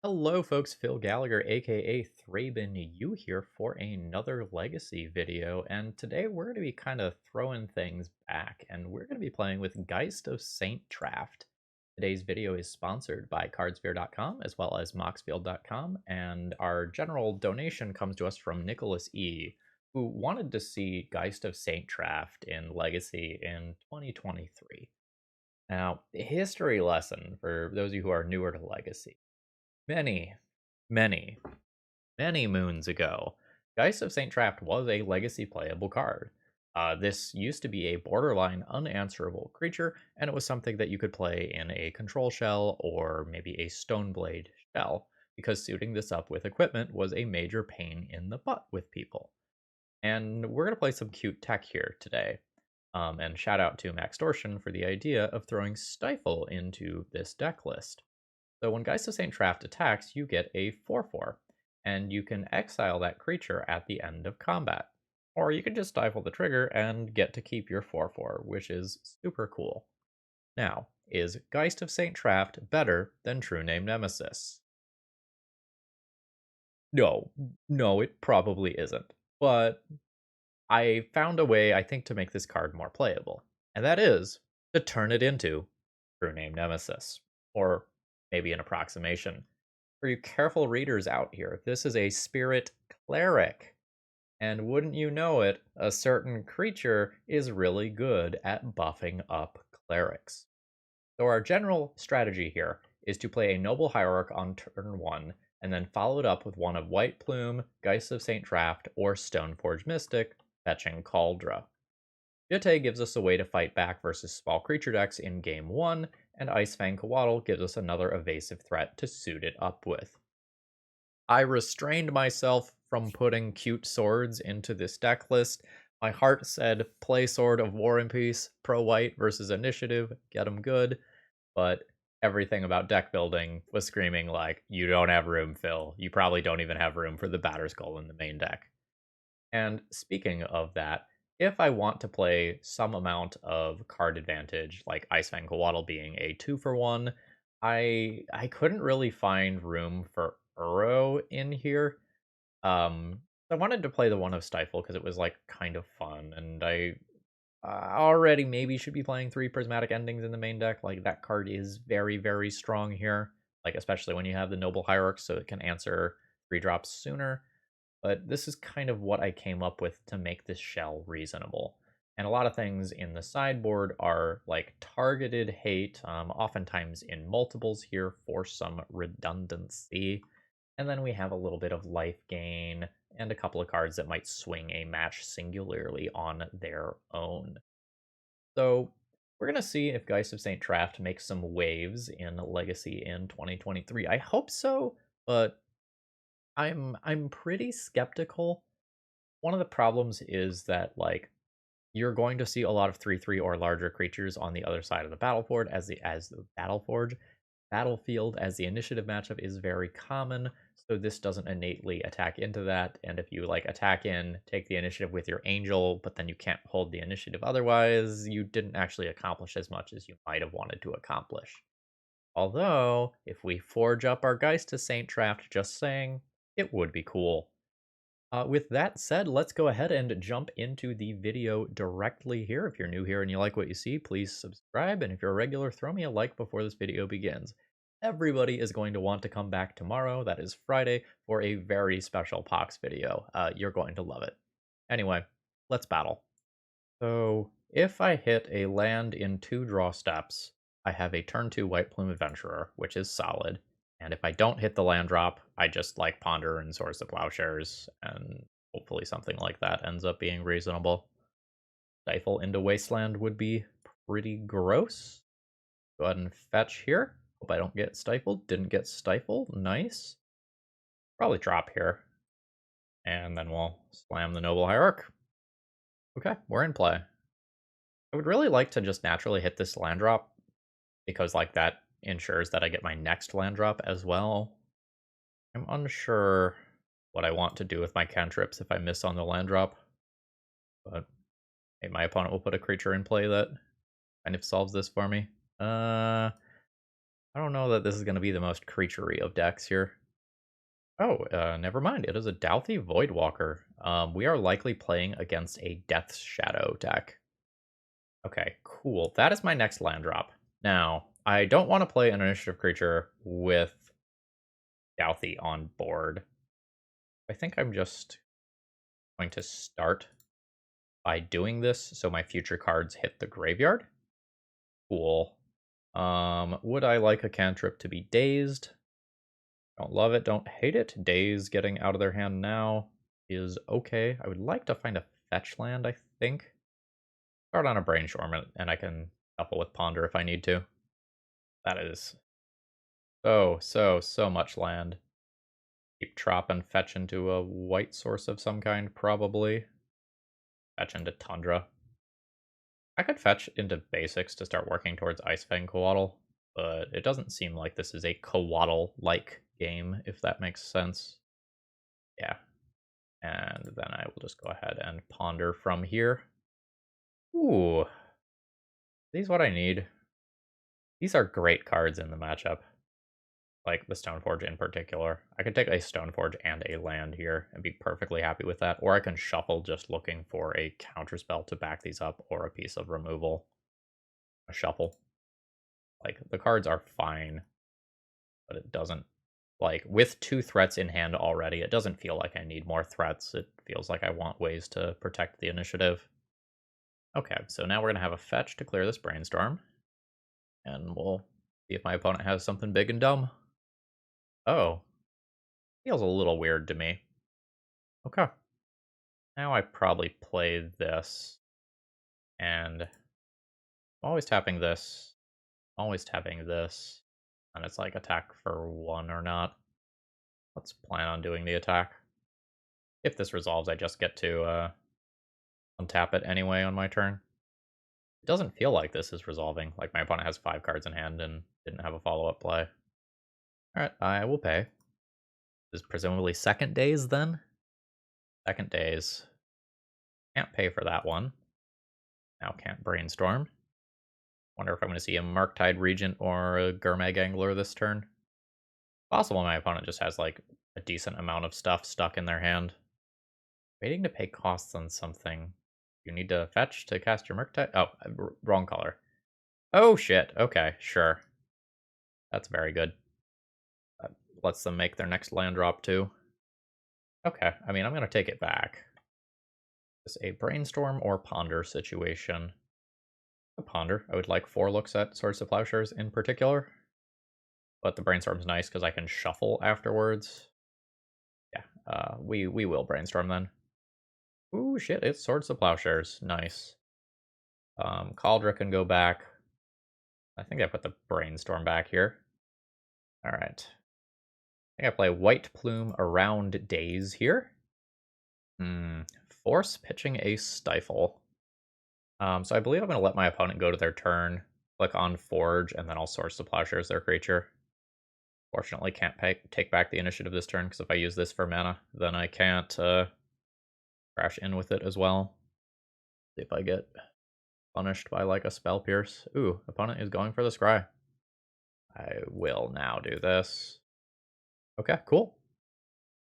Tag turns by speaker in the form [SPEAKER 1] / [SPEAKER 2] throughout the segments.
[SPEAKER 1] Hello folks, Phil Gallagher aka ThrabenU here for another Legacy video, and today we're going to be kind of throwing things back, and we're going to be playing with Geist of Saint Traft. Today's video is sponsored by cardsphere.com as well as moxfield.com, and our general donation comes to us from Nicholas E., who wanted to see Geist of Saint Traft in Legacy in 2023. Now, history lesson for those of you who are newer to Legacy. Many, many, many moons ago, Geist of Saint Traft was a legacy playable card. This used to be a borderline unanswerable creature, and it was something that you could play in a control shell or maybe a Stoneblade shell, because suiting this up with equipment was a major pain in the butt with people. And we're going to play some cute tech here today. And shout out to Maxtortion for the idea of throwing Stifle into this deck list. So when Geist of Saint Traft attacks, you get a 4/4, and you can exile that creature at the end of combat. Or you can just stifle the trigger and get to keep your 4/4, which is super cool. Now, is Geist of Saint Traft better than True Name Nemesis? No, no, it probably isn't. But I found a way, I think, to make this card more playable, and that is to turn it into True Name Nemesis, or maybe an approximation. For you careful readers out here, this is a spirit cleric. And wouldn't you know it, a certain creature is really good at buffing up clerics. So our general strategy here is to play a Noble Hierarch on turn 1, and then follow it up with one of White Plume, Geist of Saint Traft, or Stoneforge Mystic, fetching Cauldra. Jitte gives us a way to fight back versus small creature decks in game 1, and Icefang Coatl gives us another evasive threat to suit it up with. I restrained myself from putting cute swords into this deck list. My heart said play Sword of War and Peace, pro white versus initiative, get them good, but everything about deck building was screaming like, you don't have room, Phil. You probably don't even have room for the Batterskull in the main deck. And speaking of that, if I want to play some amount of card advantage, like Icefang Coatl being a 2-for-1, I couldn't really find room for Uro in here. I wanted to play the one of Stifle because it was like kind of fun, and I already maybe should be playing 3 Prismatic Endings in the main deck. Like that card is very, very strong here, like especially when you have the Noble Hierarch, so it can answer 3 drops sooner. But this is kind of what I came up with to make this shell reasonable. And a lot of things in the sideboard are like targeted hate, oftentimes in multiples here for some redundancy. And then we have a little bit of life gain and a couple of cards that might swing a match singularly on their own. So we're going to see if Geist of St. Traft makes some waves in Legacy in 2023. I hope so, but I'm pretty skeptical. One of the problems is that like you're going to see a lot of 3/3 or larger creatures on the other side of the battlefield, as the initiative matchup is very common, so this doesn't innately attack into that. And if you like attack in, take the initiative with your angel, but then you can't hold the initiative otherwise, you didn't actually accomplish as much as you might have wanted to accomplish. Although, if we forge up our Geist to Saint Traft, just saying, it would be cool. With that said, let's go ahead and jump into the video directly here. If you're new here and you like what you see, please subscribe. And if you're a regular, throw me a like before this video begins. Everybody is going to want to come back tomorrow, that is Friday, for a very special Pox video. You're going to love it. Anyway, let's battle. So, if I hit a land in 2 draw steps, I have a turn 2 White Plume Adventurer, which is solid. And if I don't hit the land drop, I just like Ponder and Swords to Plowshares, and hopefully something like that ends up being reasonable. Stifle into Wasteland would be pretty gross. Go ahead and fetch here. Hope I don't get stifled. Didn't get stifled. Nice. Probably drop here. And then we'll slam the Noble Hierarch. Okay, we're in play. I would really like to just naturally hit this land drop, because like that ensures that I get my next land drop as well. I'm unsure what I want to do with my cantrips if I miss on the land drop, but maybe my opponent will put a creature in play that kind of solves this for me. I don't know that this is going to be the most creaturey of decks here. Oh, never mind. It is a Douthie Voidwalker. We are likely playing against a Death's Shadow deck. Okay, cool. That is my next land drop. Now, I don't want to play an initiative creature with Douthie on board. I think I'm just going to start by doing this so my future cards hit the graveyard. Cool. Would I like a cantrip to be dazed? Don't love it, don't hate it. Daze getting out of their hand now is okay. I would like to find a fetch land, I think. Start on a Brainstorm and I can couple with Ponder if I need to. That is so much land. Keep Trop and fetch into a white source of some kind, probably. Fetch into Tundra. I could fetch into basics to start working towards Icefang Coatl, but it doesn't seem like this is a Coatl-like game, if that makes sense. Yeah. And then I will just go ahead and ponder from here. Ooh. Are these what I need? These are great cards in the matchup. Like the Stoneforge in particular. I could take a Stoneforge and a land here and be perfectly happy with that. Or I can shuffle just looking for a counterspell to back these up or a piece of removal. A shuffle. Like, the cards are fine. But it doesn't, like, with 2 threats in hand already, it doesn't feel like I need more threats. It feels like I want ways to protect the initiative. Okay, so now we're going to have a fetch to clear this Brainstorm. And we'll see if my opponent has something big and dumb. Oh. Feels a little weird to me. Okay. Now I probably play this. And I'm always tapping this. Always tapping this. And it's like attack for 1 or not. Let's plan on doing the attack. If this resolves, I just get to untap it anyway on my turn. It doesn't feel like this is resolving. Like my opponent has 5 cards in hand and didn't have a follow-up play. Alright, I will pay. This is presumably second days then? Second days. Can't pay for that one. Now can't Brainstorm. Wonder if I'm going to see a Marktide Regent or a Gurmag Angler this turn. Possible my opponent just has like a decent amount of stuff stuck in their hand. Waiting to pay costs on something. You need to fetch to cast your Murktide? Oh, wrong color. Oh shit, okay, sure. That's very good. That lets them make their next land drop too. Okay, I mean, I'm going to take it back. Is a Brainstorm or Ponder situation. A Ponder. I would like 4 looks at Swords to Plowshares in particular. But the Brainstorm's nice because I can shuffle afterwards. Yeah, we will Brainstorm then. Ooh, shit, it's Swords to Plowshares. Nice. Cauldron can go back. I think I put the Brainstorm back here. Alright. I think I play White Plume around Daze here. Force pitching a Stifle. So I believe I'm going to let my opponent go to their turn, click on Forge, and then I'll Swords to Plowshares their creature. Fortunately, can't take back the initiative this turn, because if I use this for mana, then I can't crash in with it as well. See if I get punished by like a Spell Pierce. Ooh, opponent is going for the Scry. I will now do this. Okay, cool.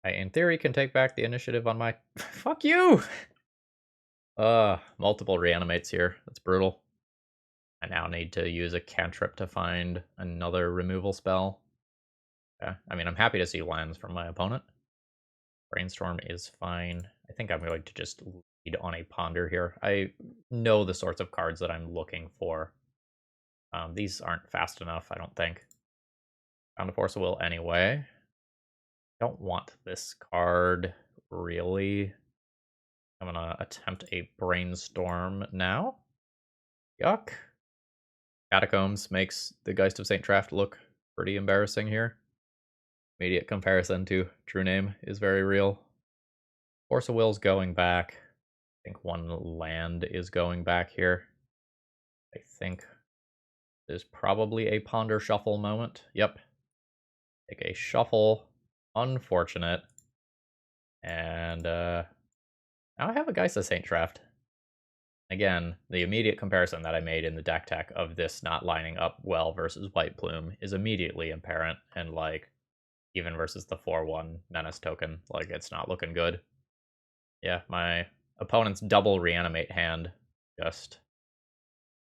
[SPEAKER 1] I, in theory, can take back the initiative on my... Fuck you! Multiple reanimates here. That's brutal. I now need to use a cantrip to find another removal spell. Okay. I mean, I'm happy to see lands from my opponent. Brainstorm is fine. I think I'm going to just lead on a Ponder here. I know the sorts of cards that I'm looking for. These aren't fast enough, I don't think. Found a Force of Will anyway. Don't want this card, really. I'm going to attempt a Brainstorm now. Yuck. Catacombs makes the Geist of Saint Traft look pretty embarrassing here. Immediate comparison to True Name is very real. Force of Will's going back. I think 1 land is going back here. I think there's probably a Ponder Shuffle moment. Yep. Take a Shuffle. Unfortunate. And now I have a Geist of Saint Traft. Again, the immediate comparison that I made in the deck tech of this not lining up well versus White Plume is immediately apparent, and like even versus the 4/1 Menace token, like it's not looking good. Yeah, my opponent's double reanimate hand just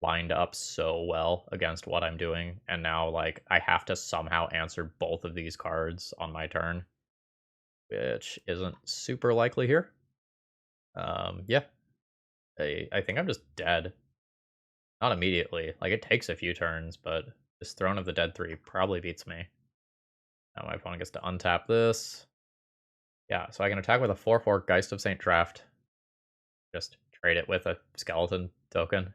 [SPEAKER 1] lined up so well against what I'm doing, and now like I have to somehow answer both of these cards on my turn, which isn't super likely here. Yeah, I think I'm just dead. Not immediately. Like, it takes a few turns, but this Throne of the Dead 3 probably beats me. Now my opponent gets to untap this. Yeah, so I can attack with a 4/4 Geist of Saint Traft. Just trade it with a skeleton token.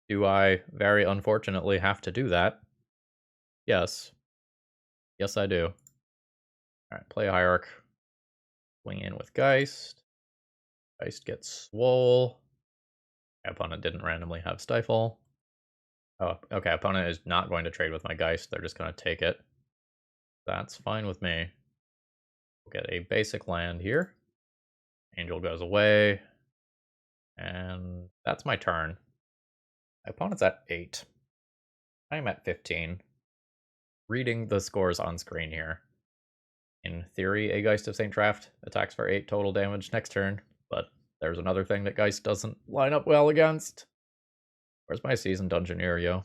[SPEAKER 1] Do I, very unfortunately, have to do that? Yes. Yes, I do. Alright, play Hierarch. Swing in with Geist. Geist gets swole. My opponent didn't randomly have Stifle. Oh, okay, opponent is not going to trade with my Geist. They're just going to take it. That's fine with me. We'll get a basic land here. Angel goes away. And that's my turn. My opponent's at 8. I'm at 15. Reading the scores on screen here. In theory, a Geist of Saint Traft attacks for 8 total damage next turn, but there's another thing that Geist doesn't line up well against. Where's my Seasoned Dungeoneer, yo?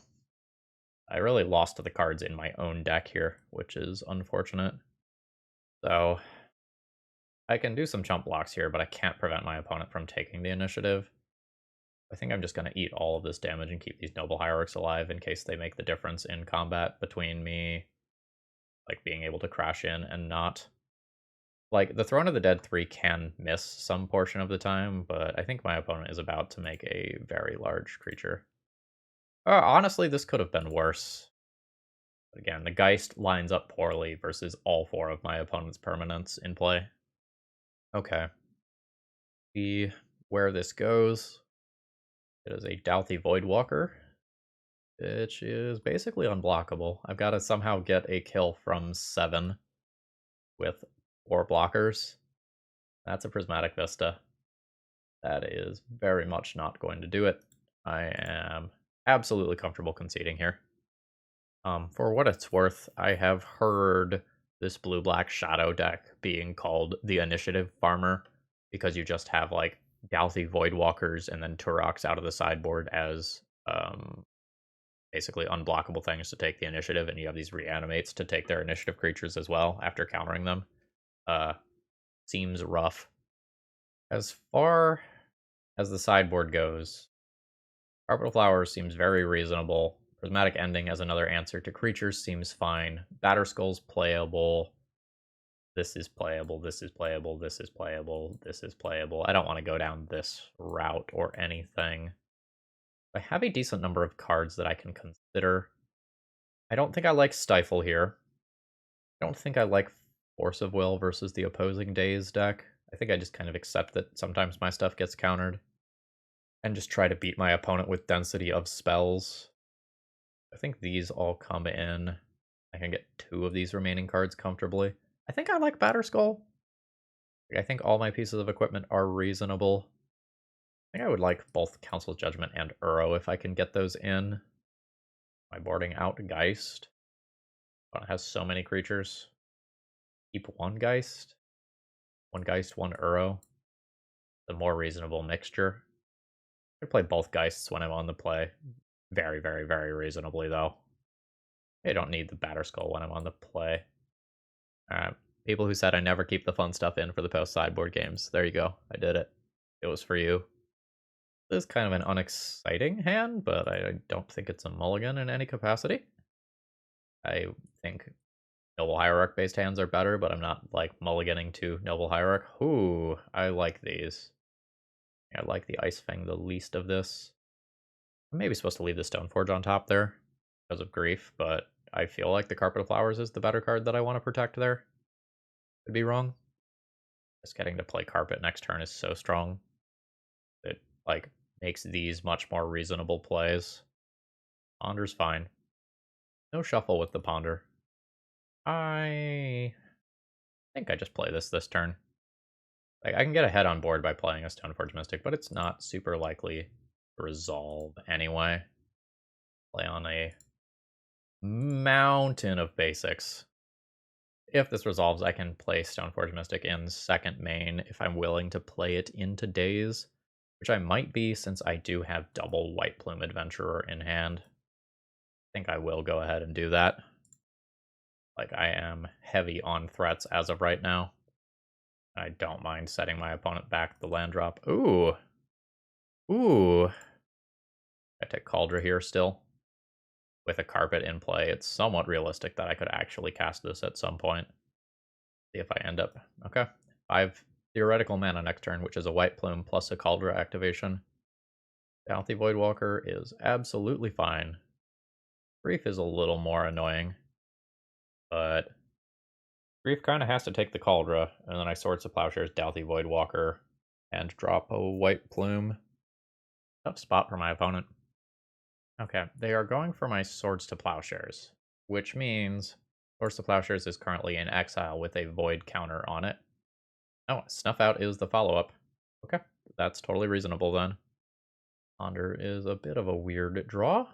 [SPEAKER 1] I really lost to the cards in my own deck here, which is unfortunate. So, I can do some chump blocks here, but I can't prevent my opponent from taking the initiative. I think I'm just going to eat all of this damage and keep these Noble Hierarchs alive in case they make the difference in combat between me, like, being able to crash in and not. Like, the Throne of the Dead 3 can miss some portion of the time, but I think my opponent is about to make a very large creature. Honestly, this could have been worse. Again, the Geist lines up poorly versus all 4 of my opponent's permanents in play. Okay. See where this goes. It is a Douthie Voidwalker, which is basically unblockable. I've got to somehow get a kill from 7 with 4 blockers. That's a Prismatic Vista. That is very much not going to do it. I am absolutely comfortable conceding here. For what it's worth, I have heard this blue-black shadow deck being called the Initiative Farmer because you just have like Douthie Voidwalkers and then Turoks out of the sideboard as basically unblockable things to take the initiative, and you have these reanimates to take their initiative creatures as well after countering them. Seems rough. As far as the sideboard goes, Carpet of Flowers seems very reasonable. Prismatic Ending as another answer to creatures seems fine. Batterskull's playable. This is playable, this is playable, this is playable, this is playable. I don't want to go down this route or anything. I have a decent number of cards that I can consider. I don't think I like Stifle here. I don't think I like Force of Will versus the opposing Daze deck. I think I just kind of accept that sometimes my stuff gets countered. And just try to beat my opponent with density of spells. I think these all come in. I can get 2 of these remaining cards comfortably. I think I like Batterskull. I think all my pieces of equipment are reasonable. I think I would like both Council's Judgment and Uro if I can get those in. Am I boarding out Geist? Oh, it has so many creatures. Keep 1 Geist. 1 Geist, 1 Uro. The more reasonable mixture. I play both Geists when I'm on the play. Very, very, very reasonably, though. I don't need the Batterskull when I'm on the play. Alright. People who said I never keep the fun stuff in for the post sideboard games. There you go. I did it. It was for you. This is kind of an unexciting hand, but I don't think it's a mulligan in any capacity. I think Noble Hierarch based hands are better, but I'm not like mulliganing to Noble Hierarch. Ooh, I like these. I like the Ice Fang the least of this. I'm maybe supposed to leave the Stoneforge on top there because of grief, but I feel like the Carpet of Flowers is the better card that I want to protect there. Could be wrong. Just getting to play Carpet next turn is so strong. It like makes these much more reasonable plays. Ponder's fine. No shuffle with the Ponder. I think I just play this turn. Like, I can get ahead on board by playing a Stoneforge Mystic, but it's not super likely to resolve anyway. Play on a mountain of basics. If this resolves, I can play Stoneforge Mystic in second main if I'm willing to play it into Daze, which I might be since I do have double White Plume Adventurer in hand. I think I will go ahead and do that. Like, I am heavy on threats as of right now. I don't mind setting my opponent back the land drop. Ooh. Ooh. I take Cauldron here still. With a carpet in play, it's somewhat realistic that I could actually cast this at some point. See if I end up... Okay. 5 theoretical mana next turn, which is a White Plume plus a Cauldron activation. Bounty Voidwalker is absolutely fine. Grief is a little more annoying. But Grief kind of has to take the Cauldron, and then I Swords to Plowshares, Doughty Voidwalker, and drop a White Plume. Tough spot for my opponent. Okay, they are going for my Swords to Plowshares, which means Swords to Plowshares is currently in exile with a Void counter on it. Oh, Snuff Out is the follow-up. Okay, that's totally reasonable then. Ponder is a bit of a weird draw.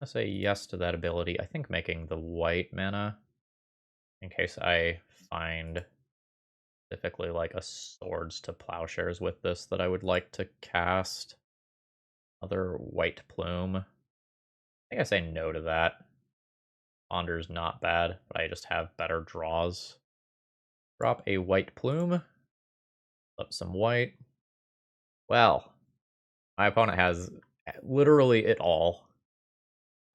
[SPEAKER 1] I say yes to that ability. I think making the white mana in case I find specifically like a Swords to Plowshares with this that I would like to cast. Another White Plume. I think I say no to that. Ponder's not bad, but I just have better draws. Drop a White Plume. Flip some white. Well, my opponent has literally it all.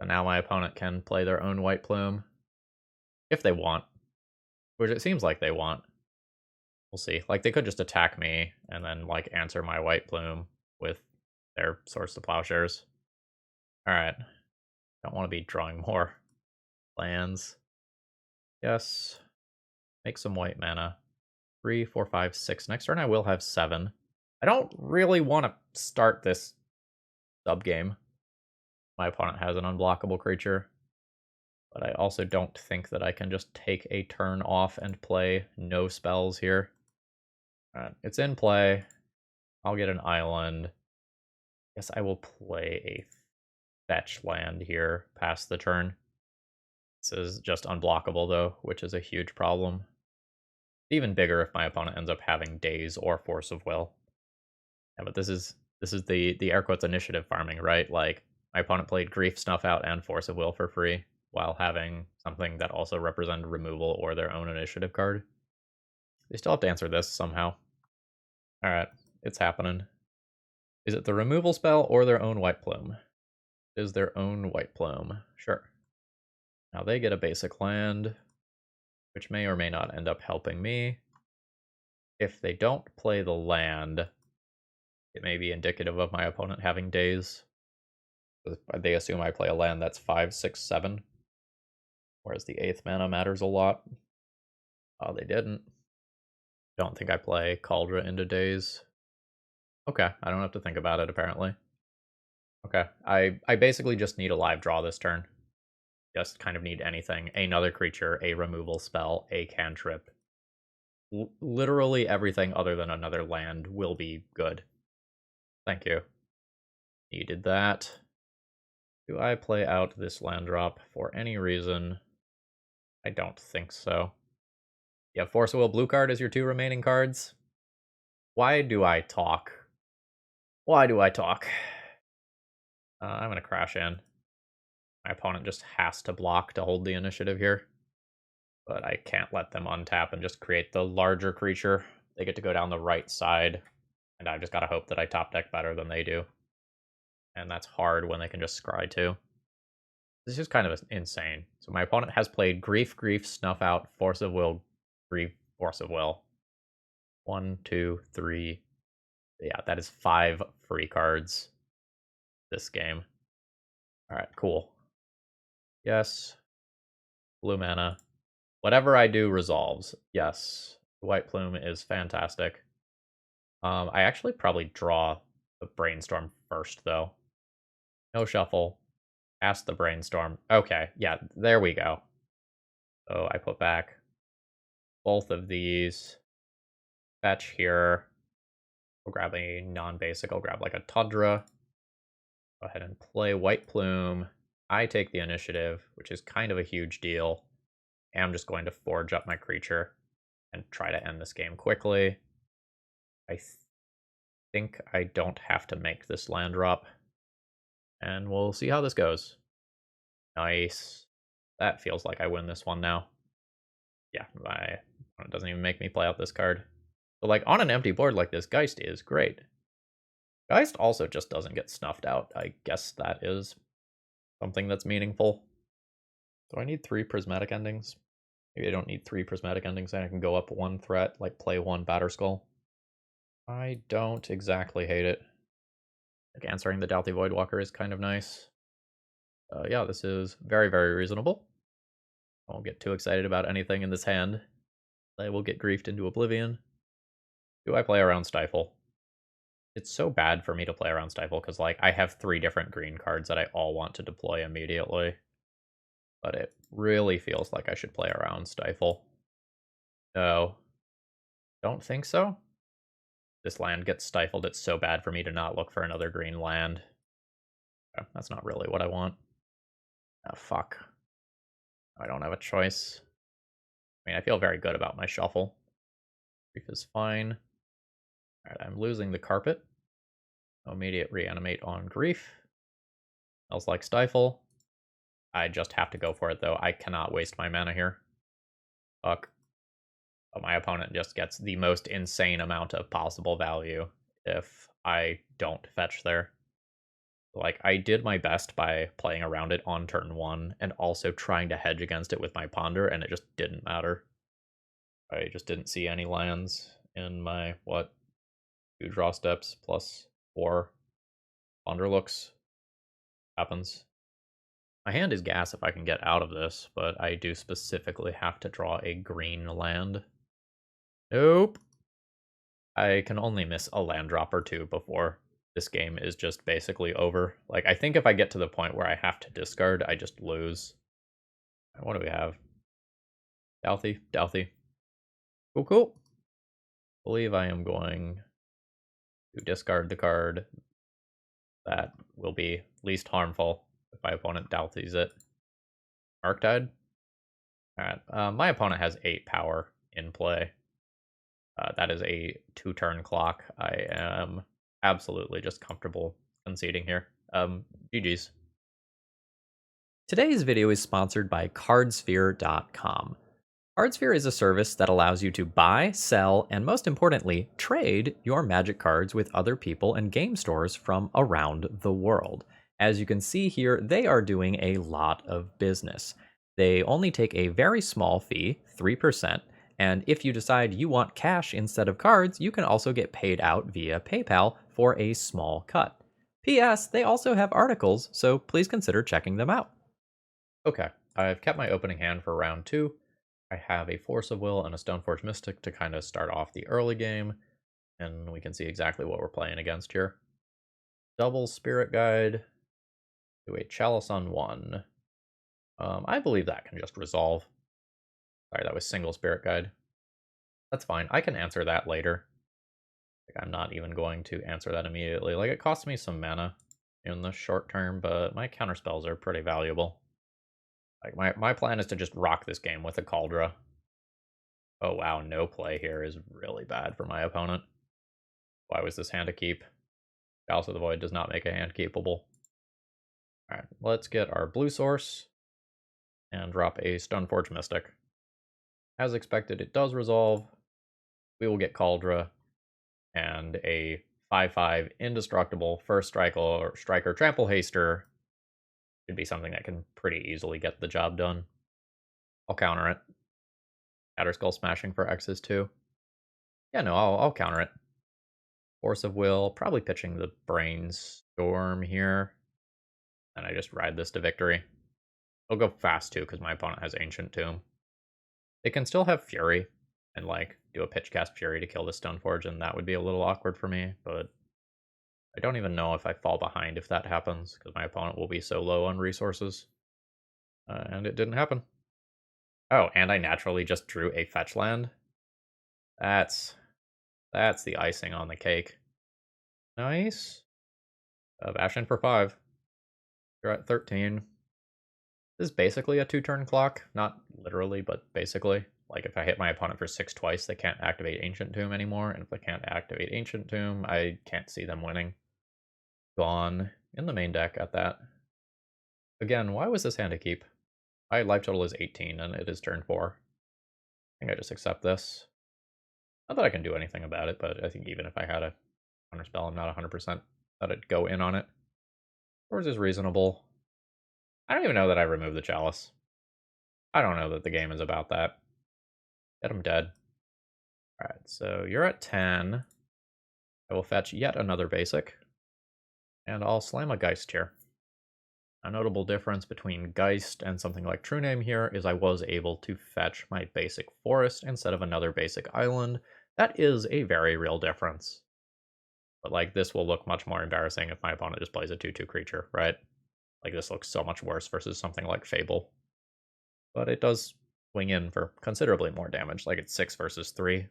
[SPEAKER 1] So now my opponent can play their own White Plume. If they want. Which it seems like they want. We'll see. Like, they could just attack me and then, like, answer my White Plume with their Swords to Plowshares. Alright. Don't want to be drawing more lands. Yes. Make some white mana. 3, 4, 5, 6. Next turn I will have 7. I don't really want to start this sub-game. My opponent has an unblockable creature. But I also don't think that I can just take a turn off and play no spells here. Alright, it's in play. I'll get an island. Guess I will play a fetch land here past the turn. This is just unblockable though, which is a huge problem. Even bigger if my opponent ends up having Daze or Force of Will. Yeah, but this is the air quotes initiative farming, right? Like, my opponent played Grief, Snuff Out, and Force of Will for free, while having something that also represented removal or their own initiative card. They still have to answer this somehow. Alright, it's happening. Is it the removal spell or their own White Plume? It is their own White Plume. Sure. Now they get a basic land, which may or may not end up helping me. If they don't play the land, it may be indicative of my opponent having Daze. They assume I play a land that's 5, 6, 7. Whereas the 8th mana matters a lot. Oh, they didn't. Don't think I play Cauldron into Daze. Okay, I don't have to think about it, apparently. Okay, I basically just need a live draw this turn. Just kind of need anything. Another creature, a removal spell, a cantrip. Literally everything other than another land will be good. Thank you. Needed that. Do I play out this land drop for any reason? I don't think so. You have Force of Will blue card as your 2 remaining cards. Why do I talk? Why do I talk? I'm going to crash in. My opponent just has to block to hold the initiative here. But I can't let them untap and just create the larger creature. They get to go down the right side. And I've just got to hope that I top deck better than they do. And that's hard when they can just scry too. This is kind of insane. So my opponent has played Grief, Grief, Snuff Out, Force of Will, Grief, Force of Will. 1, 2, 3. Yeah, that is 5 free cards this game. Alright, cool. Yes. Blue mana. Whatever I do resolves. Yes. White Plume is fantastic. I actually probably draw the Brainstorm first, though. No shuffle. Cast the Brainstorm. Okay, yeah, there we go. So I put back both of these. fetch here. We'll grab a non-basic. I'll grab like a Tundra. Go ahead and play White Plume. I take the initiative, which is kind of a huge deal. And I'm just going to forge up my creature and try to end this game quickly. I think I don't have to make this land drop. And we'll see how this goes. Nice. That feels like I win this one now. Yeah, it doesn't even make me play out this card. But like on an empty board like this, Geist is great. Geist also just doesn't get snuffed out. I guess that is something that's meaningful. Do I need 3 prismatic endings? Maybe I don't need 3 prismatic endings, and I can go up 1 threat, like play 1 Batterskull. I don't exactly hate it. Like answering the Doughty Voidwalker is kind of nice. Yeah, this is very, very reasonable. I won't get too excited about anything in this hand. I will get griefed into oblivion. Do I play around Stifle? It's so bad for me to play around Stifle because, like, I have 3 different green cards that I all want to deploy immediately. But it really feels like I should play around Stifle. No. Don't think so? This land gets stifled. It's so bad for me to not look for another green land. Oh, that's not really what I want. Oh, fuck. I don't have a choice. I mean, I feel very good about my shuffle. Grief is fine. Alright, I'm losing the carpet. Immediate reanimate on grief. Smells like Stifle. I just have to go for it, though. I cannot waste my mana here. Fuck. But my opponent just gets the most insane amount of possible value if I don't fetch there. Like, I did my best by playing around it on turn 1 and also trying to hedge against it with my Ponder, and it just didn't matter. I just didn't see any lands in my, 2 draw steps plus 4 Ponder looks. Happens. My hand is gas if I can get out of this, but I do specifically have to draw a green land. Nope. I can only miss a land drop or 2 before this game is just basically over. Like, I think if I get to the point where I have to discard, I just lose. What do we have? Doughty. Cool. Believe I am going to discard the card that will be least harmful if my opponent Doughties it. Arctide? Alright, my opponent has 8 power in play. That is a 2-turn clock. I am absolutely just comfortable conceding here. GG's. Today's video is sponsored by Cardsphere.com. Cardsphere is a service that allows you to buy, sell, and most importantly, trade your Magic cards with other people and game stores from around the world. As you can see here, they are doing a lot of business. They only take a very small fee, 3%, and if you decide you want cash instead of cards, you can also get paid out via PayPal for a small cut. P.S. They also have articles, so please consider checking them out. Okay, I've kept my opening hand for round 2. I have a Force of Will and a Stoneforge Mystic to kind of start off the early game, and we can see exactly what we're playing against here. Double Spirit Guide to a Chalice on 1. I believe that can just resolve. Sorry, that was single Spirit Guide. That's fine. I can answer that later. Like, I'm not even going to answer that immediately. Like, it costs me some mana in the short term, but my counterspells are pretty valuable. Like, my plan is to just rock this game with a Caldra. Oh wow, no play here is really bad for my opponent. Why was this hand a keep? Chalice of the Void does not make a hand keepable. Alright, let's get our blue source and drop a Stoneforge Mystic. As expected, it does resolve. We will get Caldra and a 5/5 indestructible first striker trample haster. Should be something that can pretty easily get the job done. I'll counter it. Batterskull smashing for X's too. Yeah, no, I'll counter it. Force of Will, probably pitching the Brainstorm here. And I just ride this to victory. I'll go fast too, because my opponent has Ancient Tomb. They can still have Fury, and like do a pitch cast Fury to kill the Stoneforge, and that would be a little awkward for me, but I don't even know if I fall behind if that happens, because my opponent will be so low on resources. And it didn't happen. Oh, and I naturally just drew a fetch land. That's That's the icing on the cake. Nice. Bash in for 5. You're at 13. This is basically a 2-turn clock. Not literally, but basically. Like, if I hit my opponent for 6 twice, they can't activate Ancient Tomb anymore. And if they can't activate Ancient Tomb, I can't see them winning. Gone in the main deck at that. Again, why was this hand to keep? My life total is 18, and it is turn 4. I think I just accept this. Not that I can do anything about it, but I think even if I had a counterspell, I'm not 100% that I'd go in on it. Yours is reasonable. I don't even know that I removed the Chalice. I don't know that the game is about that. Get him dead. Alright, so you're at 10. I will fetch yet another basic. And I'll slam a Geist here. A notable difference between Geist and something like True Name here is I was able to fetch my basic forest instead of another basic island. That is a very real difference. But like, this will look much more embarrassing if my opponent just plays a 2/2 creature, right? Like, this looks so much worse versus something like Fable. But it does swing in for considerably more damage, like it's 6 versus 3.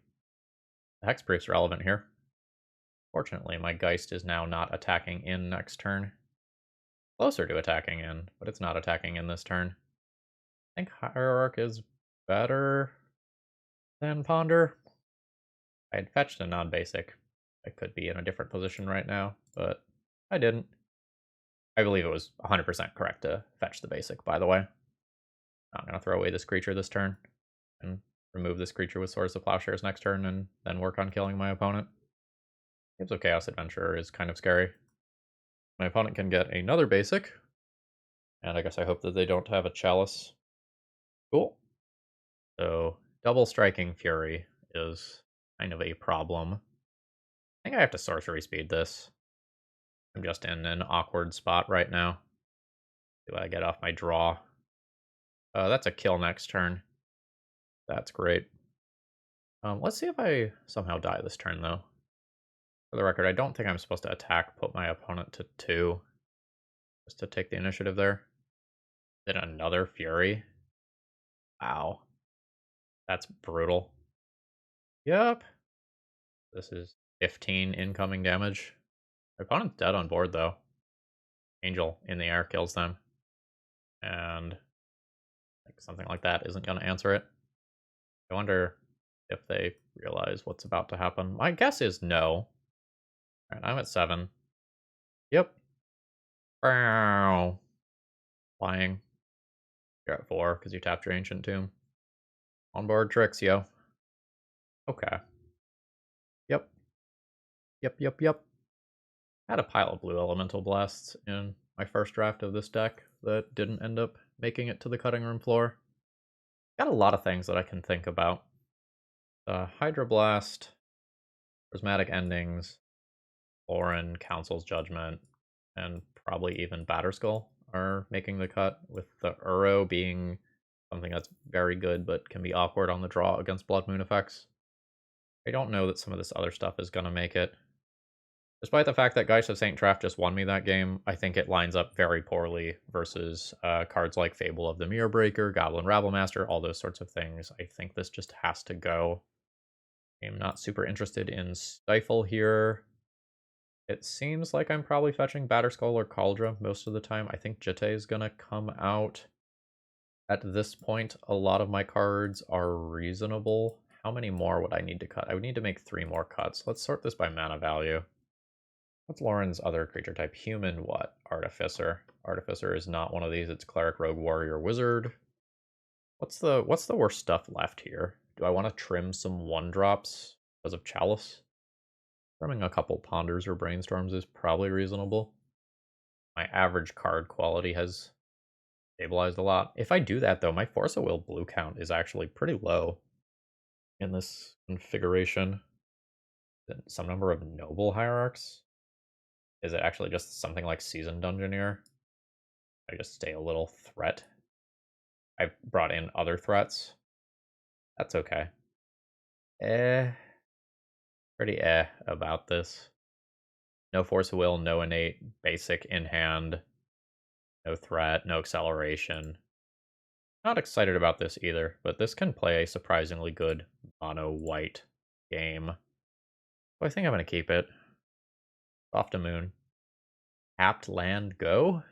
[SPEAKER 1] The Hexproof's relevant here. Fortunately, my Geist is now not attacking in next turn. Closer to attacking in, but it's not attacking in this turn. I think Hierarch is better than Ponder. I had fetched a non-basic. I could be in a different position right now, but I didn't. I believe it was 100% correct to fetch the basic, by the way. I'm going to throw away this creature this turn and remove this creature with Swords of Plowshares next turn and then work on killing my opponent. Games of Chaos Adventurer is kind of scary. My opponent can get another basic, and I guess I hope that they don't have a Chalice. Cool. So double striking Fury is kind of a problem. I think I have to sorcery speed this. I'm just in an awkward spot right now. Do I get off my draw? That's a kill next turn. That's great. Let's see if I somehow die this turn, though. For the record, I don't think I'm supposed to attack, put my opponent to 2. Just to take the initiative there. Then another Fury. Wow. That's brutal. Yep. This is 15 incoming damage. My opponent's dead on board, though. Angel in the air kills them. And like, something like that isn't going to answer it. I wonder if they realize what's about to happen. My guess is no. Alright, I'm at 7. Yep. Bow. Flying. You're at 4 because you tapped your Ancient Tomb. On board tricks, yo. Okay. Yep. Yep. I had a pile of blue elemental blasts in my first draft of this deck that didn't end up making it to the cutting room floor. Got a lot of things that I can think about. Hydroblast, Prismatic Endings, Orin, Council's Judgment, and probably even Batterskull are making the cut, with the Uro being something that's very good but can be awkward on the draw against Blood Moon effects. I don't know that some of this other stuff is going to make it. Despite the fact that Geist of Saint Traft just won me that game, I think it lines up very poorly versus cards like Fable of the Mirror Breaker, Goblin Rabblemaster, all those sorts of things. I think this just has to go. I'm not super interested in Stifle here. It seems like I'm probably fetching Batterskull or Cauldron most of the time. I think Jitte is going to come out. At this point, a lot of my cards are reasonable. How many more would I need to cut? I would need to make 3 more cuts. Let's sort this by mana value. What's Lauren's other creature type? Human what? Artificer. Artificer is not one of these. It's Cleric, Rogue, Warrior, Wizard. What's the worst stuff left here? Do I want to trim some 1-drops because of Chalice? Trimming a couple Ponders or Brainstorms is probably reasonable. My average card quality has stabilized a lot. If I do that, though, my Force of Will blue count is actually pretty low in this configuration. Some number of Noble Hierarchs. Is it actually just something like Seasoned Dungeoneer? I just stay a little threat. I've brought in other threats. That's okay. Pretty about this. No Force of Will, no innate, basic in hand, no threat, no acceleration. Not excited about this either, but this can play a surprisingly good mono white game. I think I'm going to keep it. Soft to Moon. Tapped land, go?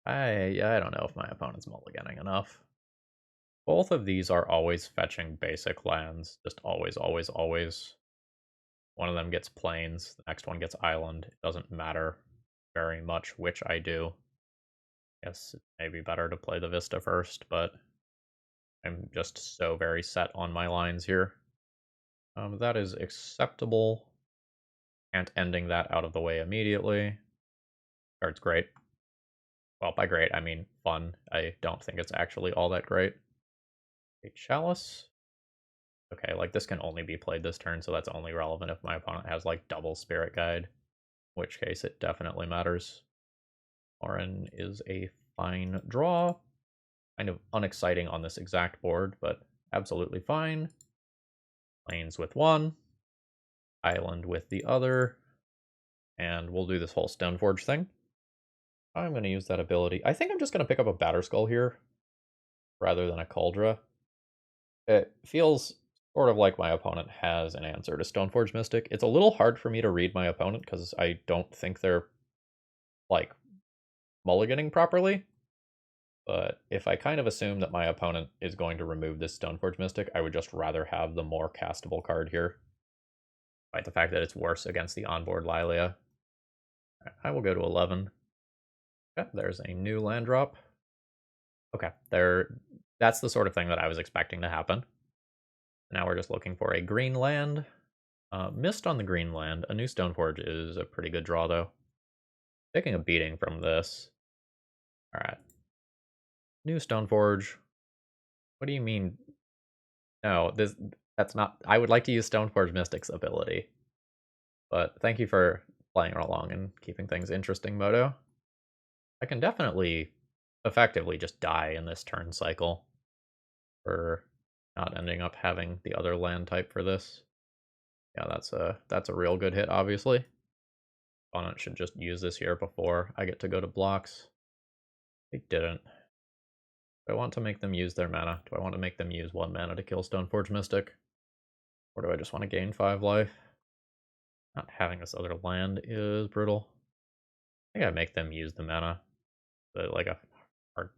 [SPEAKER 1] I don't know if my opponent's mulliganing enough. Both of these are always fetching basic lands. Just always, always, always. One of them gets plains, the next one gets island. It doesn't matter very much which I do. Guess it may be better to play the Vista first, but I'm just so very set on my lines here. That is acceptable. And ending that out of the way immediately. Card's great. Well, by great, I mean fun. I don't think it's actually all that great. A Chalice. Okay, like this can only be played this turn, so that's only relevant if my opponent has like double Spirit Guide. In which case it definitely matters. Orin is a fine draw. Kind of unexciting on this exact board, but absolutely fine. Plains with one. Island with the other. And we'll do this whole Stoneforge thing. I'm going to use that ability. I think I'm just going to pick up a Batterskull here rather than a Cauldra. It feels sort of like my opponent has an answer to Stoneforge Mystic. It's a little hard for me to read my opponent because I don't think they're, like, mulliganing properly. But if I kind of assume that my opponent is going to remove this Stoneforge Mystic, I would just rather have the more castable card here. Despite the fact that it's worse against the onboard Lilia. I will go to 11. Okay, there's a new land drop. Okay, that's the sort of thing that I was expecting to happen. Now we're just looking for a green land. Missed on the green land. A new Stoneforge is a pretty good draw, though. Taking a beating from this. Alright. New Stoneforge. What do you mean? No, that's not... I would like to use Stoneforge Mystic's ability. But thank you for playing along and keeping things interesting, Moto. I can definitely effectively just die in this turn cycle for not ending up having the other land type for this. Yeah, that's a real good hit, obviously. Opponent should just use this here before I get to go to blocks. They didn't. Do I want to make them use their mana? Do I want to make them use 1 mana to kill Stoneforge Mystic? Or do I just want to gain 5 life? Not having this other land is brutal. I think I make them use the mana. But like a hard...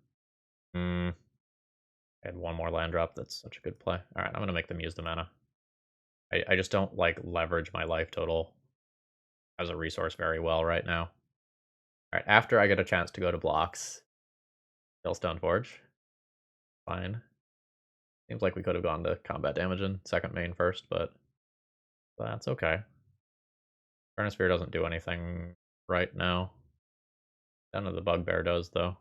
[SPEAKER 1] I had 1 more land drop. That's such a good play. Alright, I'm going to make them use the mana. I just don't like leverage my life total as a resource very well right now. Alright, after I get a chance to go to blocks, kill Stoneforge. Fine. Seems like we could have gone to combat damage in second main first, but that's okay. Sphere doesn't do anything right now. None of the Bugbear does, though.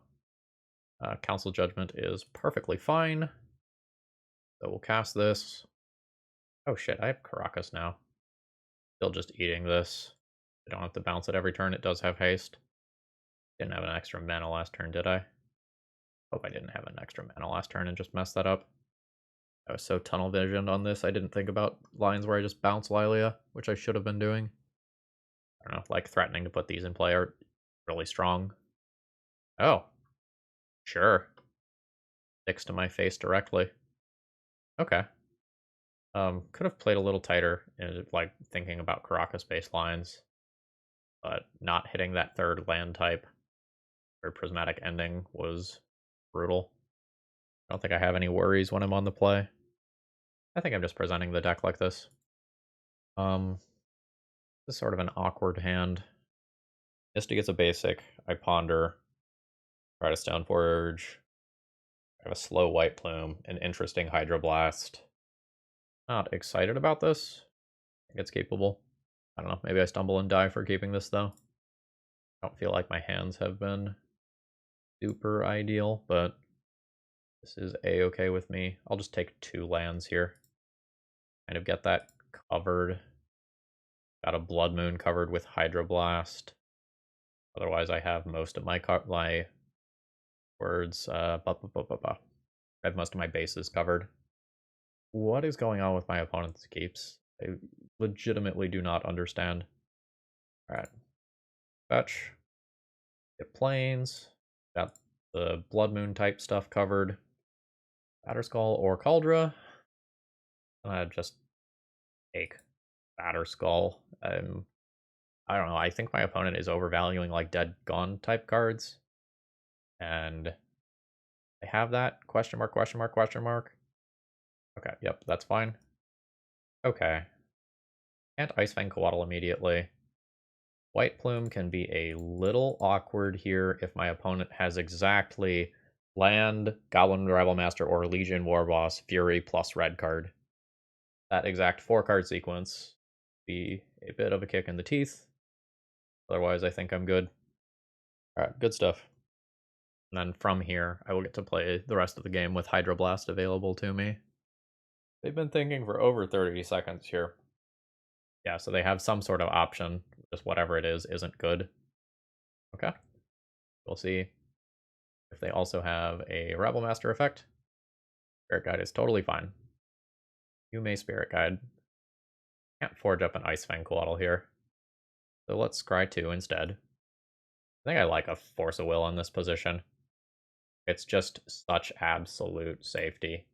[SPEAKER 1] Council Judgment is perfectly fine. So we'll cast this. Oh shit, I have Caracas now. Still just eating this. I don't have to bounce it every turn. It does have haste. Didn't have an extra mana last turn, did I? Hope I didn't have an extra mana last turn and just messed that up. I was so tunnel visioned on this, I didn't think about lines where I just bounce Lilia, which I should have been doing. I don't know, like threatening to put these in play are really strong. Oh. Sure. Sticks to my face directly. Okay. Could have played a little tighter in like thinking about Caracas-based lines, but not hitting that third land type or prismatic ending was brutal. I don't think I have any worries when I'm on the play. I think I'm just presenting the deck like this. This is sort of an awkward hand. Misty gets a basic. I ponder. Try to Stoneforge. I have a slow white plume. An interesting Hydroblast. Not excited about this. I think it's capable. I don't know. Maybe I stumble and die for keeping this, though. I don't feel like my hands have been super ideal, but this is a-okay with me. I'll just take 2 lands here. Kind of get that covered. Got a Blood Moon covered with Hydroblast. Otherwise, I have most of my words. I have most of my bases covered. What is going on with my opponent's keeps? I legitimately do not understand. Alright. Fetch. Get plains. Got the Blood Moon type stuff covered. Batterskull or Cauldra. Just take. Batterskull. I don't know. I think my opponent is overvaluing like dead gone type cards, and they have that question mark, question mark, question mark. Okay, yep, that's fine. Okay, can't Icefang Coatl immediately. White Plume can be a little awkward here if my opponent has exactly land, Goblin Rival Master, or Legion Warboss, Fury plus red card. That exact 4-card sequence be a bit of a kick in the teeth. Otherwise, I think I'm good. Alright, good stuff. And then from here, I will get to play the rest of the game with Hydroblast available to me. They've been thinking for over 30 seconds here. Yeah, so they have some sort of option. Just whatever it is isn't good. Okay. We'll see if they also have a Rebel Master effect. Spirit Guide is totally fine. You may Spirit Guide. Can't forge up an Icefang Coatl here. So let's scry 2 instead. I think I like a Force of Will in this position. It's just such absolute safety.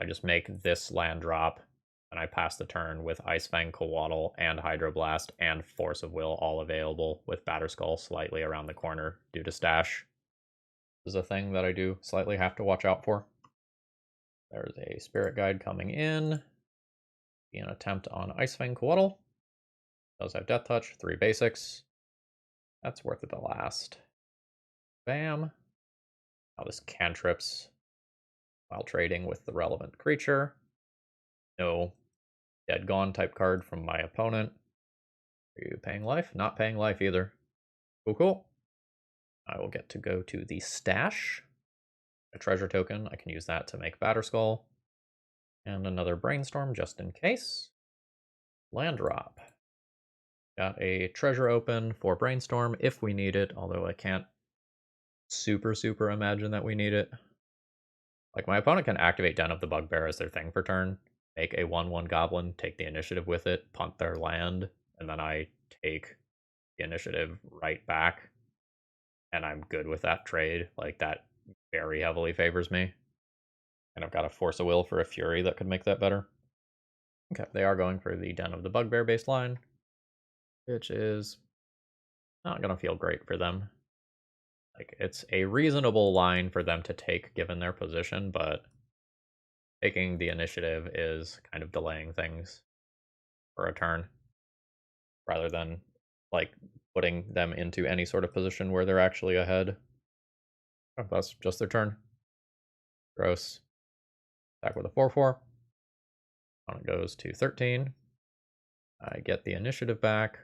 [SPEAKER 1] I just make this land drop, and I pass the turn with Icefang Coatl and Hydroblast and Force of Will all available, with Batterskull slightly around the corner due to stash. This is a thing that I do slightly have to watch out for. There's a Spirit Guide coming in. Be an attempt on Icefang Coatl. Does have Death Touch, 3 basics. That's worth it the last. Bam. Now this cantrips while trading with the relevant creature. No dead gone type card from my opponent. Are you paying life? Not paying life either. Cool, cool. I will get to go to the stash. A treasure token. I can use that to make Batterskull. And another brainstorm just in case. Land drop. Got a treasure open for brainstorm if we need it, although I can't super imagine that we need it. Like, my opponent can activate Den of the Bugbear as their thing for turn, make a 1/1 goblin, take the initiative with it, punt their land, and then I take the initiative right back. And I'm good with that trade. Like, that very heavily favors me. And I've got a Force of Will for a Fury that could make that better. Okay, they are going for the Den of the Bugbear baseline, which is not going to feel great for them. Like, it's a reasonable line for them to take given their position, but taking the initiative is kind of delaying things for a turn rather than, like, putting them into any sort of position where they're actually ahead. Oh, that's just their turn. Gross. Back with a 4/4. On it goes to 13. I get the initiative back,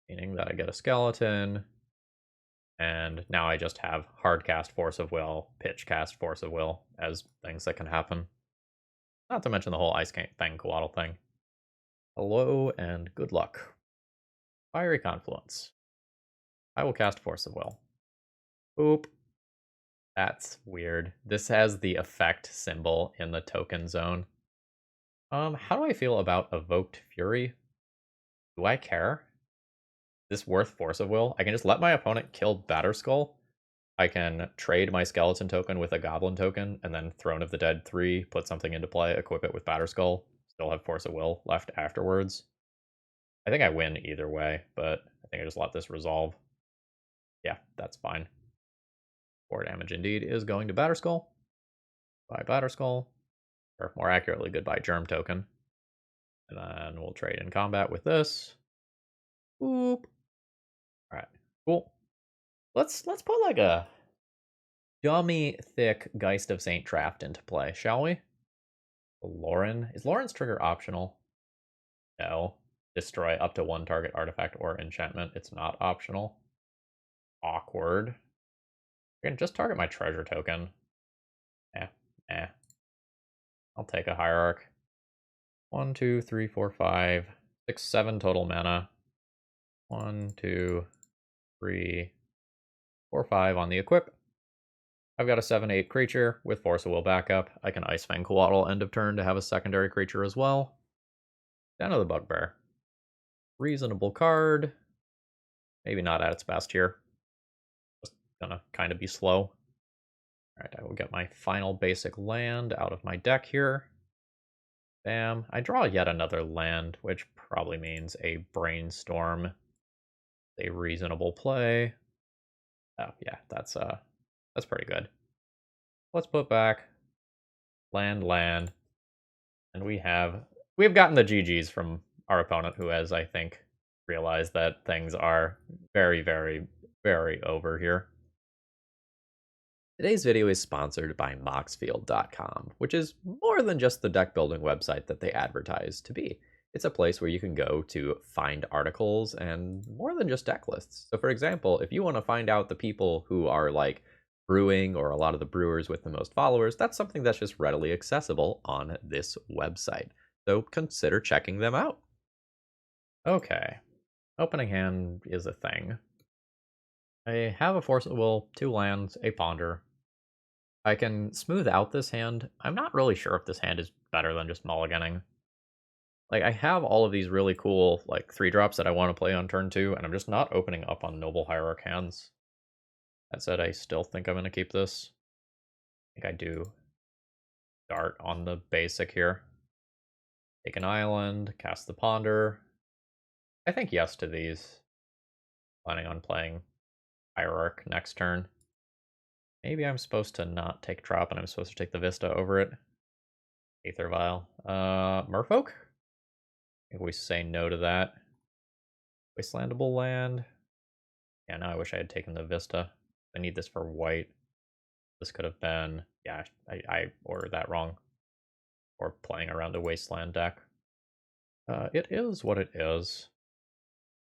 [SPEAKER 1] meaning that I get a skeleton. And now I just have hard cast Force of Will, pitch cast Force of Will as things that can happen. Not to mention the whole Icefang Coatl thing. Hello and good luck. Fiery Confluence. I will cast Force of Will. Oop. That's weird. This has the effect symbol in the token zone. How do I feel about Evoked Fury? Do I care? Is this worth Force of Will? I can just let my opponent kill Batterskull. I can trade my skeleton token with a goblin token, and then Throne of the Dead 3, put something into play, equip it with Batterskull, still have Force of Will left afterwards. I think I win either way, but I think I just let this resolve. Yeah, that's fine. 4 damage indeed is going to Batterskull. Bye Batterskull. Or more accurately, goodbye Germ token. And then we'll trade in combat with this. Boop. Alright, cool. Let's put like a dummy thick Geist of Saint Traft into play, shall we? Lauren. Is Lauren's trigger optional? No. Destroy up to 1 target artifact or enchantment. It's not optional. Awkward. I can just target my treasure token. I'll take a Hierarch. 1, 2, 3, 4, 5, 6, 7 total mana. 1, 2, 3, 4, 5 on the equip. I've got a 7/8 creature with Force of Will backup. I can Icefang Coatl end of turn to have a secondary creature as well. Den of the Bugbear. Reasonable card. Maybe not at its best here. Just gonna kind of be slow. Alright, I will get my final basic land out of my deck here. Bam. I draw yet another land, which probably means a brainstorm. A reasonable play. Oh yeah, that's pretty good. Let's put back land, and we've gotten the GGs from our opponent, who has, I think, realized that things are very, very, very over here. Today's video is sponsored by Moxfield.com, which is more than just the deck building website that they advertise to be. It's a place where you can go to find articles and more than just deck lists. So for example, if you want to find out the people who are like brewing or a lot of the brewers with the most followers, that's something that's just readily accessible on this website. So consider checking them out. Okay, opening hand is a thing. I have a Force of Will, 2 lands, a Ponder. I can smooth out this hand. I'm not really sure if this hand is better than just mulliganing. Like, I have all of these really cool, like, 3-drops that I want to play on turn 2, and I'm just not opening up on Noble Hierarch hands. That said, I still think I'm going to keep this. I think I do start on the basic here. Take an island, cast the Ponder. I think yes to these. Planning on playing Hierarch next turn. Maybe I'm supposed to not take Trop and I'm supposed to take the Vista over it. Aether Vial. Merfolk? I think we say no to that. Wastelandable land. Yeah, now I wish I had taken the Vista. I need this for white. This could have been... Yeah, I ordered that wrong. Or playing around a wasteland deck. It is what it is.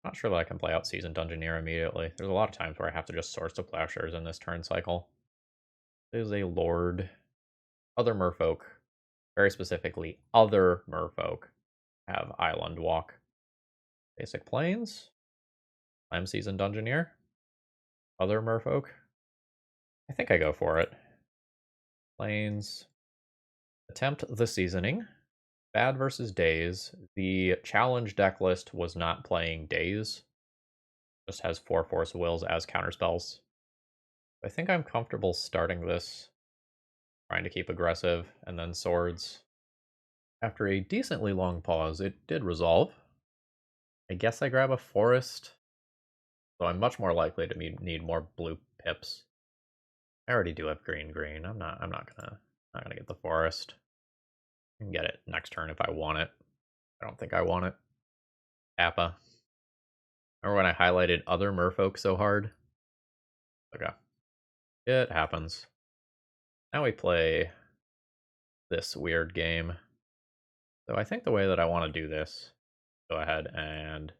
[SPEAKER 1] Not sure that I can play out Seasoned Dungeoneer immediately. There's a lot of times where I have to just source the Plowshares in this turn cycle. There's a Lord. Other Merfolk, very specifically other Merfolk, have Island Walk. Basic Plains. I'm Seasoned Dungeoneer. Other Merfolk. I think I go for it. Plains. Attempt the Seasoning. Bad versus Days. The challenge deck list was not playing Days. Just has 4 Force of Wills as counterspells. I think I'm comfortable starting this. Trying to keep aggressive, and then Swords. After a decently long pause, it did resolve. I guess I grab a Forest. So I'm much more likely to need more blue pips. I already do have green. I'm not gonna get the Forest. I can get it next turn if I want it. I don't think I want it. Kappa. Remember when I highlighted other Merfolk so hard? Okay. It happens. Now we play this weird game. So I think the way that I want to do this, go ahead and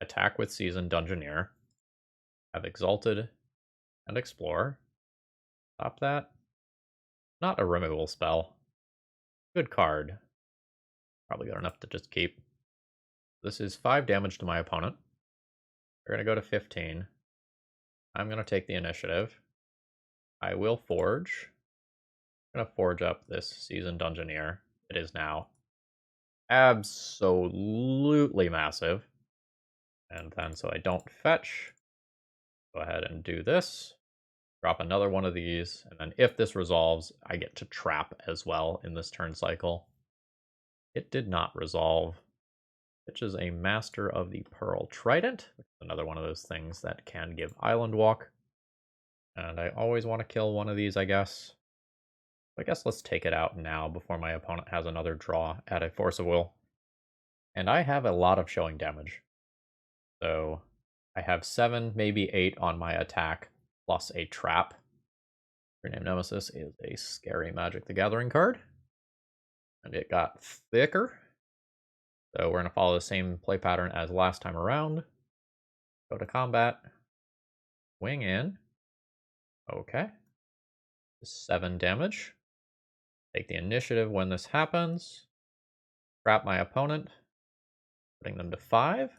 [SPEAKER 1] attack with Seasoned Dungeoneer. Have Exalted and Explore. Stop that. Not a removal spell. Good card. Probably good enough to just keep. This is 5 damage to my opponent. We're going to go to 15. I'm going to take the initiative. I will forge. I'm going to forge up this Seasoned Dungeoneer. It is now absolutely massive. And then, so I don't fetch, go ahead and do this. Drop another one of these. And then if this resolves, I get to trap as well in this turn cycle. It did not resolve. Which is a Master of the Pearl Trident, which is another one of those things that can give Island Walk. And I always want to kill one of these, I guess. I guess let's take it out now before my opponent has another draw at a Force of Will. And I have a lot of showing damage. So I have 7, maybe 8 on my attack, plus a trap. Rename Nemesis is a scary Magic the Gathering card. And it got thicker. So we're going to follow the same play pattern as last time around. Go to combat. Wing in. Okay. 7 damage. Take the initiative when this happens. Trap my opponent. Putting them to 5.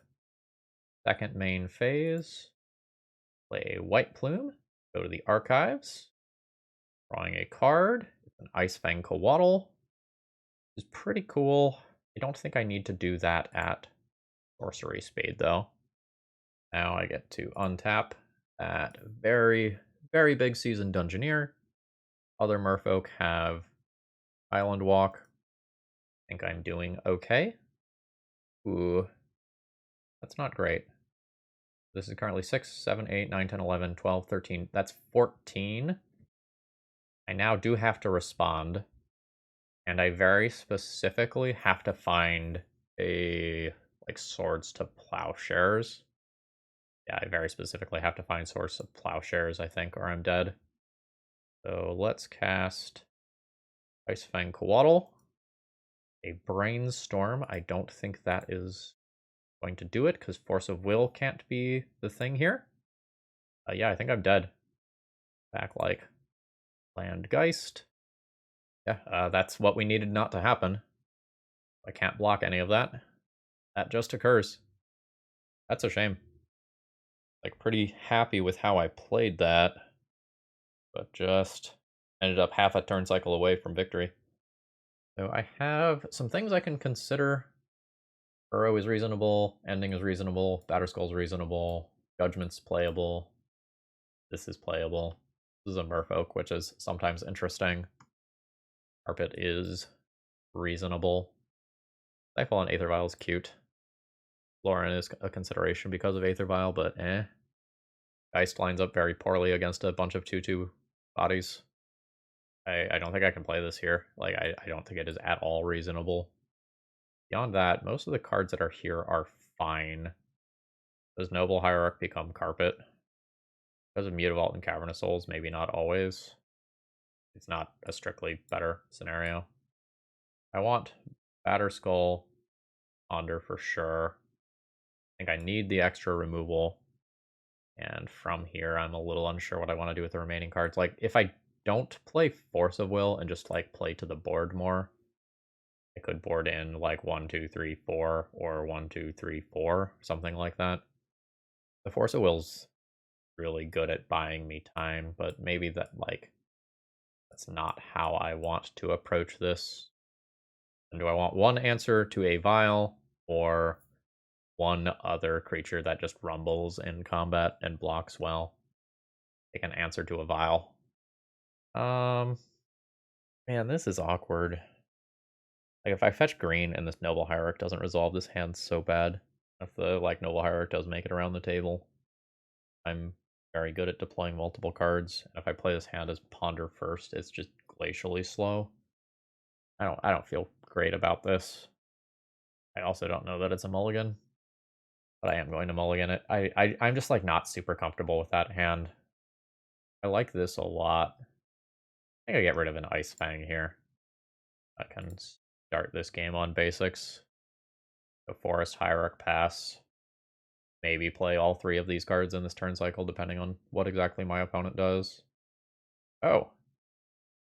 [SPEAKER 1] Second main phase. Play a White Plume. Go to the archives. Drawing a card. It's an Icefang Coatl. Which is pretty cool. I don't think I need to do that at Sorcery Spade, though. Now I get to untap that very, very big Seasoned Dungeoneer. Other Merfolk have Island Walk. think I'm doing okay. Ooh, that's not great. This is currently 6, 7, 8, 9, 10, 11, 12, 13. That's 14. I now do have to respond. And I very specifically have to find a, like, swords to plowshares. Yeah, I very specifically have to find swords to plowshares, I think, or I'm dead. So let's cast Ice Fang Coatl. A Brainstorm. I don't think that is going to do it, because Force of Will can't be the thing here. Yeah, I think I'm dead. Back like Land Geist. Yeah, that's what we needed not to happen. I can't block any of that. That just occurs. That's a shame. Like, pretty happy with how I played that, but just ended up half a turn cycle away from victory. So I have some things I can consider. Burrow is reasonable, Ending is reasonable, Batterskull is reasonable, Judgment's playable, this is playable. This is a Merfolk, which is sometimes interesting. Carpet is reasonable. Stifle and Aether Vial is cute. Lauren is a consideration because of Aether Vial, but eh. Geist lines up very poorly against a bunch of 2/2 bodies. I don't think I can play this here. Like, I don't think it is at all reasonable. Beyond that, most of the cards that are here are fine. Does Noble Hierarch become Carpet? Because of Mutavault and Cavernous Souls, maybe not always. It's not a strictly better scenario. I want Batterskull, Ponder for sure. I think I need the extra removal. And from here, I'm a little unsure what I want to do with the remaining cards. Like, if I don't play Force of Will and just, like, play to the board more, I could board in, like, 1, 2, 3, 4, or 1, 2, 3, 4, something like that. The Force of Will's really good at buying me time, but maybe that, like, that's not how I want to approach this. And do I want one answer to a Vial, or one other creature that just rumbles in combat and blocks well? Take an answer to a Vial. Man, this is awkward. Like, if I fetch green and this Noble Hierarch doesn't resolve, this hand's so bad. If the, like, Noble Hierarch does make it around the table, I'm very good at deploying multiple cards. If I play this hand as Ponder first, it's just glacially slow. I don't feel great about this. I also don't know that it's a mulligan, but I am going to mulligan it. I'm just, like, not super comfortable with that hand. I like this a lot. I think I get rid of an Ice Fang here. I can start this game on basics. The Forest Hierarch pass. Maybe play all 3 of these cards in this turn cycle, depending on what exactly my opponent does. Oh.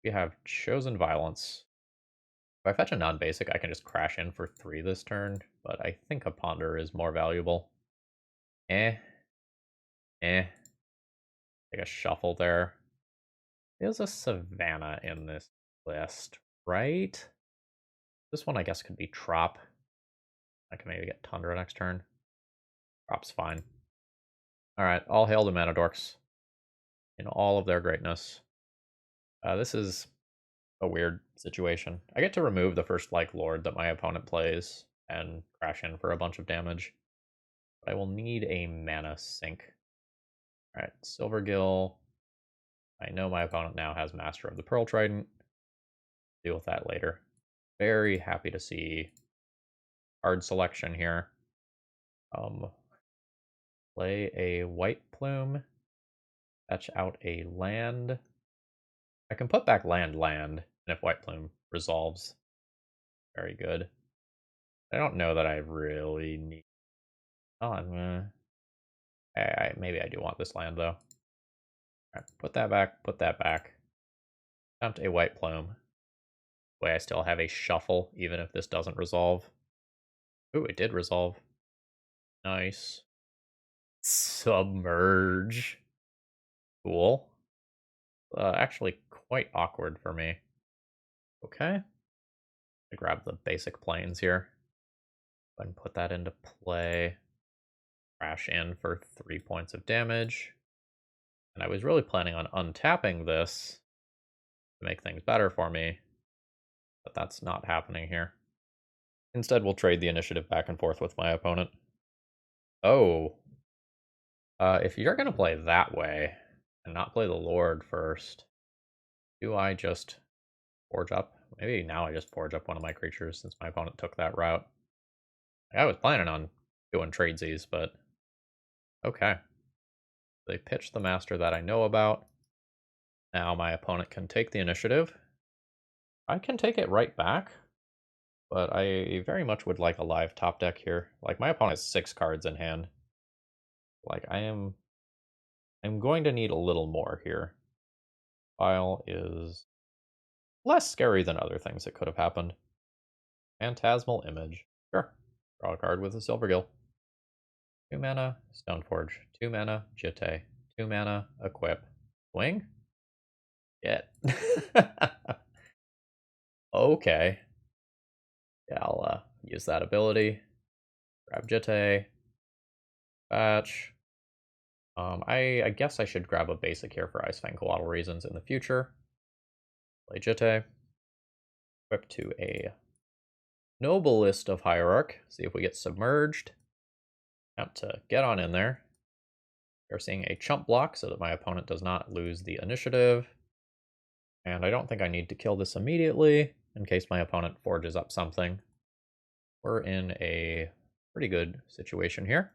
[SPEAKER 1] We have Chosen Violence. If I fetch a non-basic, I can just crash in for 3 this turn, but I think a Ponder is more valuable. Eh. Take a shuffle there. There's a Savannah in this list, right? This one, I guess, could be Trop. I can maybe get Tundra next turn. Trop's fine. Alright, all hail the Manadorks in all of their greatness. This is a weird situation. I get to remove the first, like, Lord that my opponent plays and crash in for a bunch of damage. But I will need a mana sink. Alright, Silvergill. I know my opponent now has Master of the Pearl Trident. Deal with that later. Very happy to see card selection here. Play a White Plume. Fetch out a land. I can put back land, and if White Plume resolves, very good. I don't know that I really need. Oh, maybe I do want this land though. Right, put that back. Put that back. Attempt a White Plume. Way I still have a shuffle, even if this doesn't resolve. Ooh, it did resolve. Nice. Submerge. Cool. Actually, quite awkward for me. Okay. I grab the basic planes here. Go ahead and put that into play. Crash in for 3 points of damage. And I was really planning on untapping this to make things better for me, but that's not happening here. Instead, we'll trade the initiative back and forth with my opponent. Oh. If you're going to play that way and not play the Lord first, do I just forge up? Maybe now I just forge up one of my creatures since my opponent took that route. I was planning on doing tradesies, but okay. They pitched the master that I know about. Now my opponent can take the initiative. I can take it right back, but I very much would like a live top deck here. Like, my opponent has 6 cards in hand. Like, I'm going to need a little more here. File is less scary than other things that could have happened. Phantasmal Image. Sure. Draw a card with a Silvergill. 2 mana, Stoneforge. 2 mana, Jitte. 2 mana, Equip. Swing? Get. Okay. Yeah, I'll use that ability. Grab Jitte. Fetch. I guess I should grab a basic here for Ice Fang Coatl reasons in the future. Play Jitte. Equip to a Noble Hierarch. See if we get submerged. Attempt to get on in there. We're seeing a chump block so that my opponent does not lose the initiative. And I don't think I need to kill this immediately in case my opponent forges up something. We're in a pretty good situation here.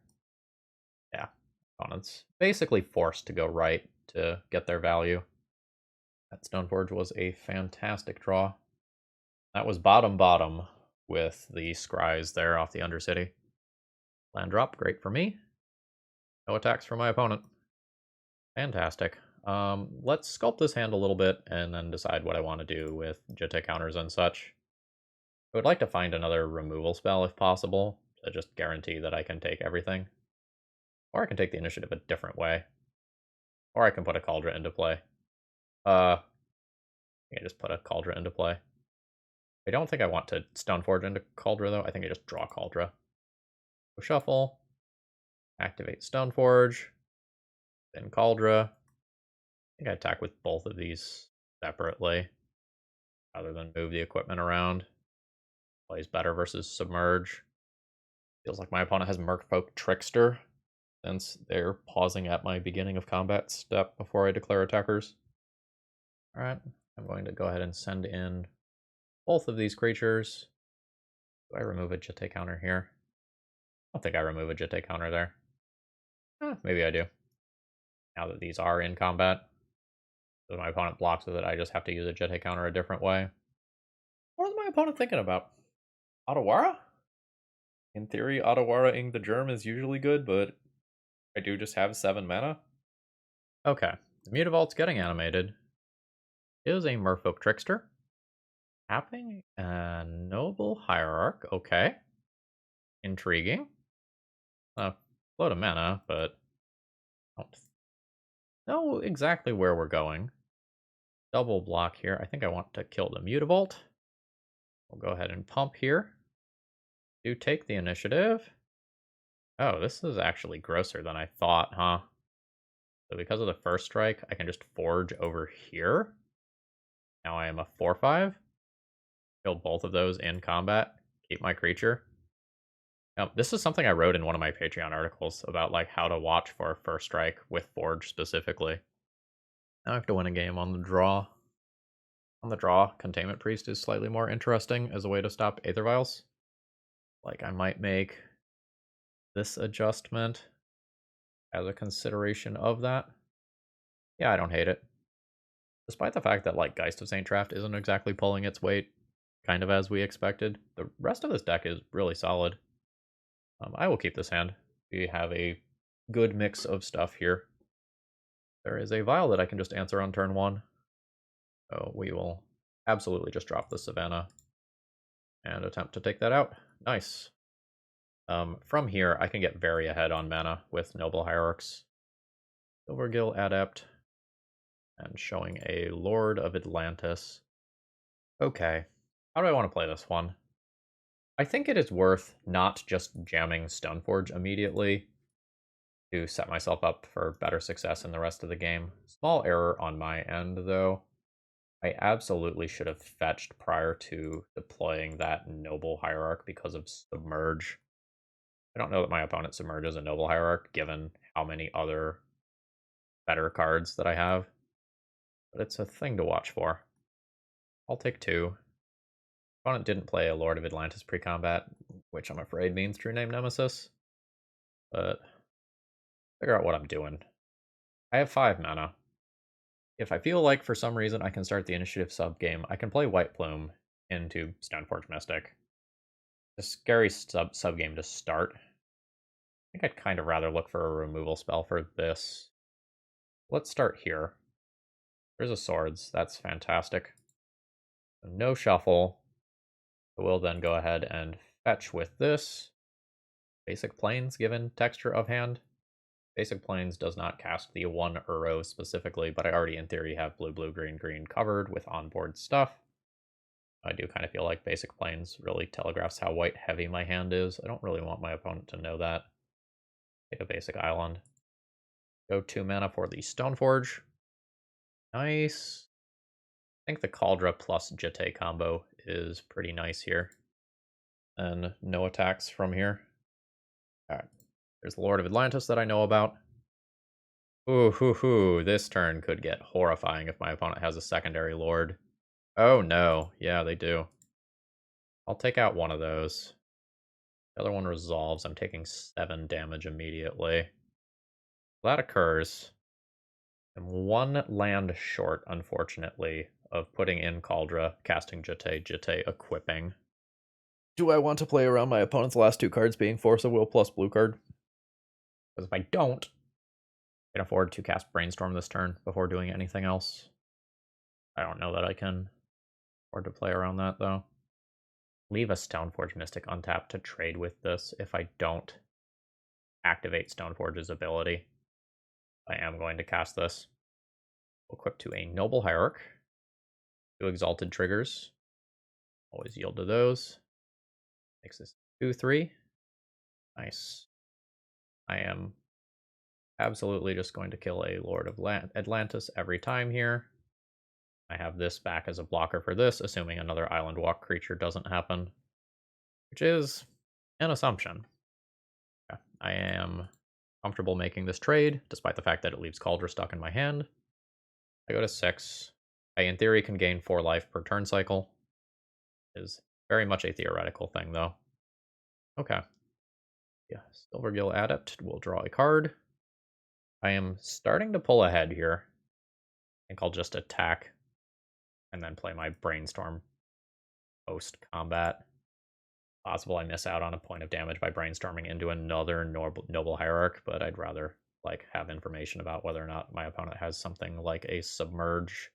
[SPEAKER 1] Yeah, opponent's basically forced to go right to get their value. That Stoneforge was a fantastic draw. That was bottom with the scries there off the Undercity. Land drop, great for me. No attacks from my opponent. Fantastic. Let's sculpt this hand a little bit and then decide what I want to do with Jitte counters and such. I would like to find another removal spell if possible, to just guarantee that I can take everything. Or I can take the initiative a different way. Or I can put a Cauldron into play. I just put a Cauldron into play. I don't think I want to Stoneforge into Cauldron though. I think I just draw Cauldron. So shuffle. Activate Stoneforge. Then Cauldron. I think I attack with both of these separately, rather than move the equipment around. Plays better versus Submerge. Feels like my opponent has Merfolk Trickster, since they're pausing at my beginning of combat step before I declare attackers. Alright, I'm going to go ahead and send in both of these creatures. Do I remove a Jitte counter here? I don't think I remove a Jitte counter there. Maybe I do. Now that these are in combat. So my opponent blocks with it, I just have to use a Jitte counter a different way. What is my opponent thinking about? Otawara? In theory, Otawara-ing the Germ is usually good, but I do just have 7 mana. Okay, the Mutavault's getting animated. It is a Merfolk Trickster. Tapping a Noble Hierarch, okay. Intriguing. Load of mana, but I don't know exactly where we're going. Double block here. I think I want to kill the Mutavault. We'll go ahead and pump here. Do take the initiative. Oh, this is actually grosser than I thought, huh? So because of the first strike, I can just forge over here. Now I am a 4/5. Kill both of those in combat. Keep my creature. This is something I wrote in one of my Patreon articles about like how to watch for first strike with Forge specifically. Now I have to win a game on the draw. On the draw, Containment Priest is slightly more interesting as a way to stop Aether Vials. Like, I might make this adjustment as a consideration of that. Yeah, I don't hate it. Despite the fact that, like, Geist of Saint Traft isn't exactly pulling its weight, kind of as we expected, the rest of this deck is really solid. I will keep this hand. We have a good mix of stuff here. There is a Vial that I can just answer on turn 1. So we will absolutely just drop the Savannah and attempt to take that out. Nice. From here, I can get very ahead on mana with Noble Hierarchs. Silvergill Adept. And showing a Lord of Atlantis. Okay. How do I want to play this one? I think it is worth not just jamming Stoneforge immediately to set myself up for better success in the rest of the game. Small error on my end, though. I absolutely should have fetched prior to deploying that Noble Hierarch because of Submerge. I don't know that my opponent submerges a Noble Hierarch, given how many other better cards that I have. But it's a thing to watch for. I'll take 2. Opponent didn't play a Lord of Atlantis pre-combat, which I'm afraid means True Name Nemesis. But figure out what I'm doing. I have 5 mana. If I feel like for some reason I can start the initiative sub-game, I can play White Plume into Stoneforge Mystic. A scary sub-game to start. I think I'd kind of rather look for a removal spell for this. Let's start here. There's a Swords. That's fantastic. No shuffle. I will then go ahead and fetch with this. Basic Plains given texture of hand. Basic Plains does not cast the 1 Uro specifically, but I already in theory have blue, blue, green, green covered with onboard stuff. I do kind of feel like Basic Plains really telegraphs how white heavy my hand is. I don't really want my opponent to know that. Take a basic island. Go 2 mana for the Stoneforge. Nice. I think the Kaldra plus Jitte combo is pretty nice here. And no attacks from here. Alright. There's the Lord of Atlantis that I know about. Ooh, this turn could get horrifying if my opponent has a secondary Lord. Oh no, yeah, they do. I'll take out one of those. The other one resolves. I'm taking 7 damage immediately. That occurs. I'm 1 land short, unfortunately, of putting in Kaldra, casting Jitte, equipping. Do I want to play around my opponent's last 2 cards being Force of Will plus blue card? Because if I don't, I can afford to cast Brainstorm this turn before doing anything else. I don't know that I can afford to play around that, though. Leave a Stoneforge Mystic untapped to trade with this if I don't activate Stoneforge's ability. I am going to cast this. Equip to a Noble Hierarch. 2 Exalted triggers. Always yield to those. Makes this 2/3. Nice. I am absolutely just going to kill a Lord of Atlantis every time here. I have this back as a blocker for this, assuming another Island Walk creature doesn't happen, which is an assumption. Yeah, I am comfortable making this trade, despite the fact that it leaves Kaldra stuck in my hand. I go to 6. I, in theory, can gain 4 life per turn cycle. It is very much a theoretical thing, though. Okay. Yeah, Silvergill Adept will draw a card. I am starting to pull ahead here. I think I'll just attack and then play my Brainstorm post-combat. Possible I miss out on a point of damage by brainstorming into another Noble Hierarch, but I'd rather have information about whether or not my opponent has something like a Submerge.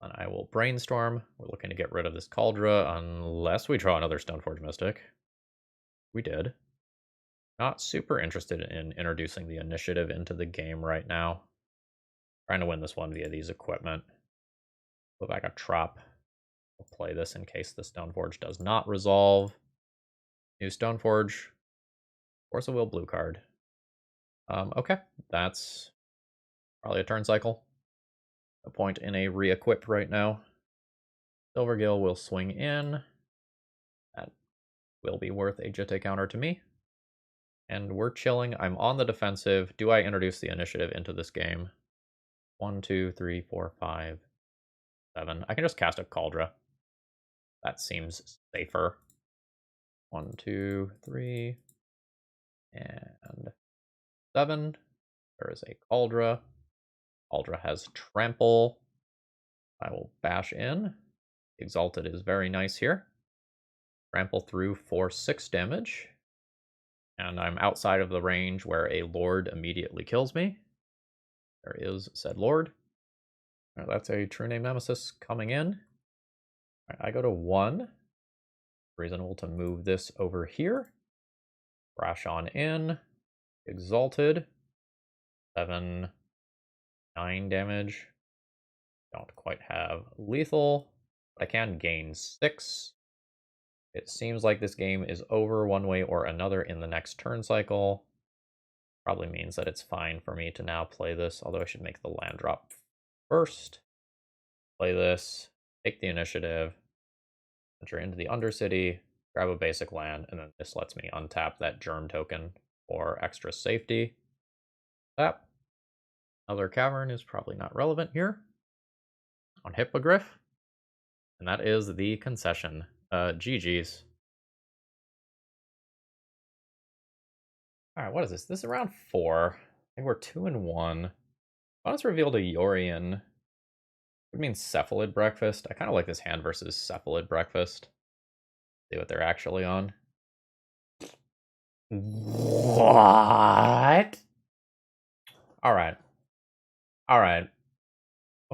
[SPEAKER 1] And I will Brainstorm. We're looking to get rid of this Kaldra unless we draw another Stoneforge Mystic. We did. Not super interested in introducing the initiative into the game right now. Trying to win this one via these equipment. Put back a Trop. We'll play this in case the Stoneforge does not resolve. New Stoneforge. Force of Will blue card. Okay, that's probably a turn cycle. A point in a re-equip right now. Silvergill will swing in. That will be worth a Jitte counter to me. And we're chilling. I'm on the defensive. Do I introduce the initiative into this game? 1, 2, 3, 4, 5, 7. I can just cast a Kaldra. That seems safer. 1, 2, 3, and 7. There is a Kaldra. Kaldra has Trample. I will bash in. Exalted is very nice here. Trample through for 6 damage. And I'm outside of the range where a Lord immediately kills me. There is said Lord. Right, that's a True Name Nemesis coming in. Right, I go to 1. Reasonable to move this over here. Crash on in. Exalted. 7, 9 damage. Don't quite have lethal. But I can gain 6. It seems like this game is over one way or another in the next turn cycle. Probably means that it's fine for me to now play this, although I should make the land drop first. Play this, take the initiative, enter into the Undercity, grab a basic land, and then this lets me untap that Germ token for extra safety. Tap. Another Cavern is probably not relevant here. On Hippogriff. And that is the concession. GG's. Alright, what is this? This is round 4. I think we're 2-1. Bonus revealed a Yorion. It means Cephalid Breakfast. I kind of like this hand versus Cephalid Breakfast. See what they're actually on. What? Alright. Alright.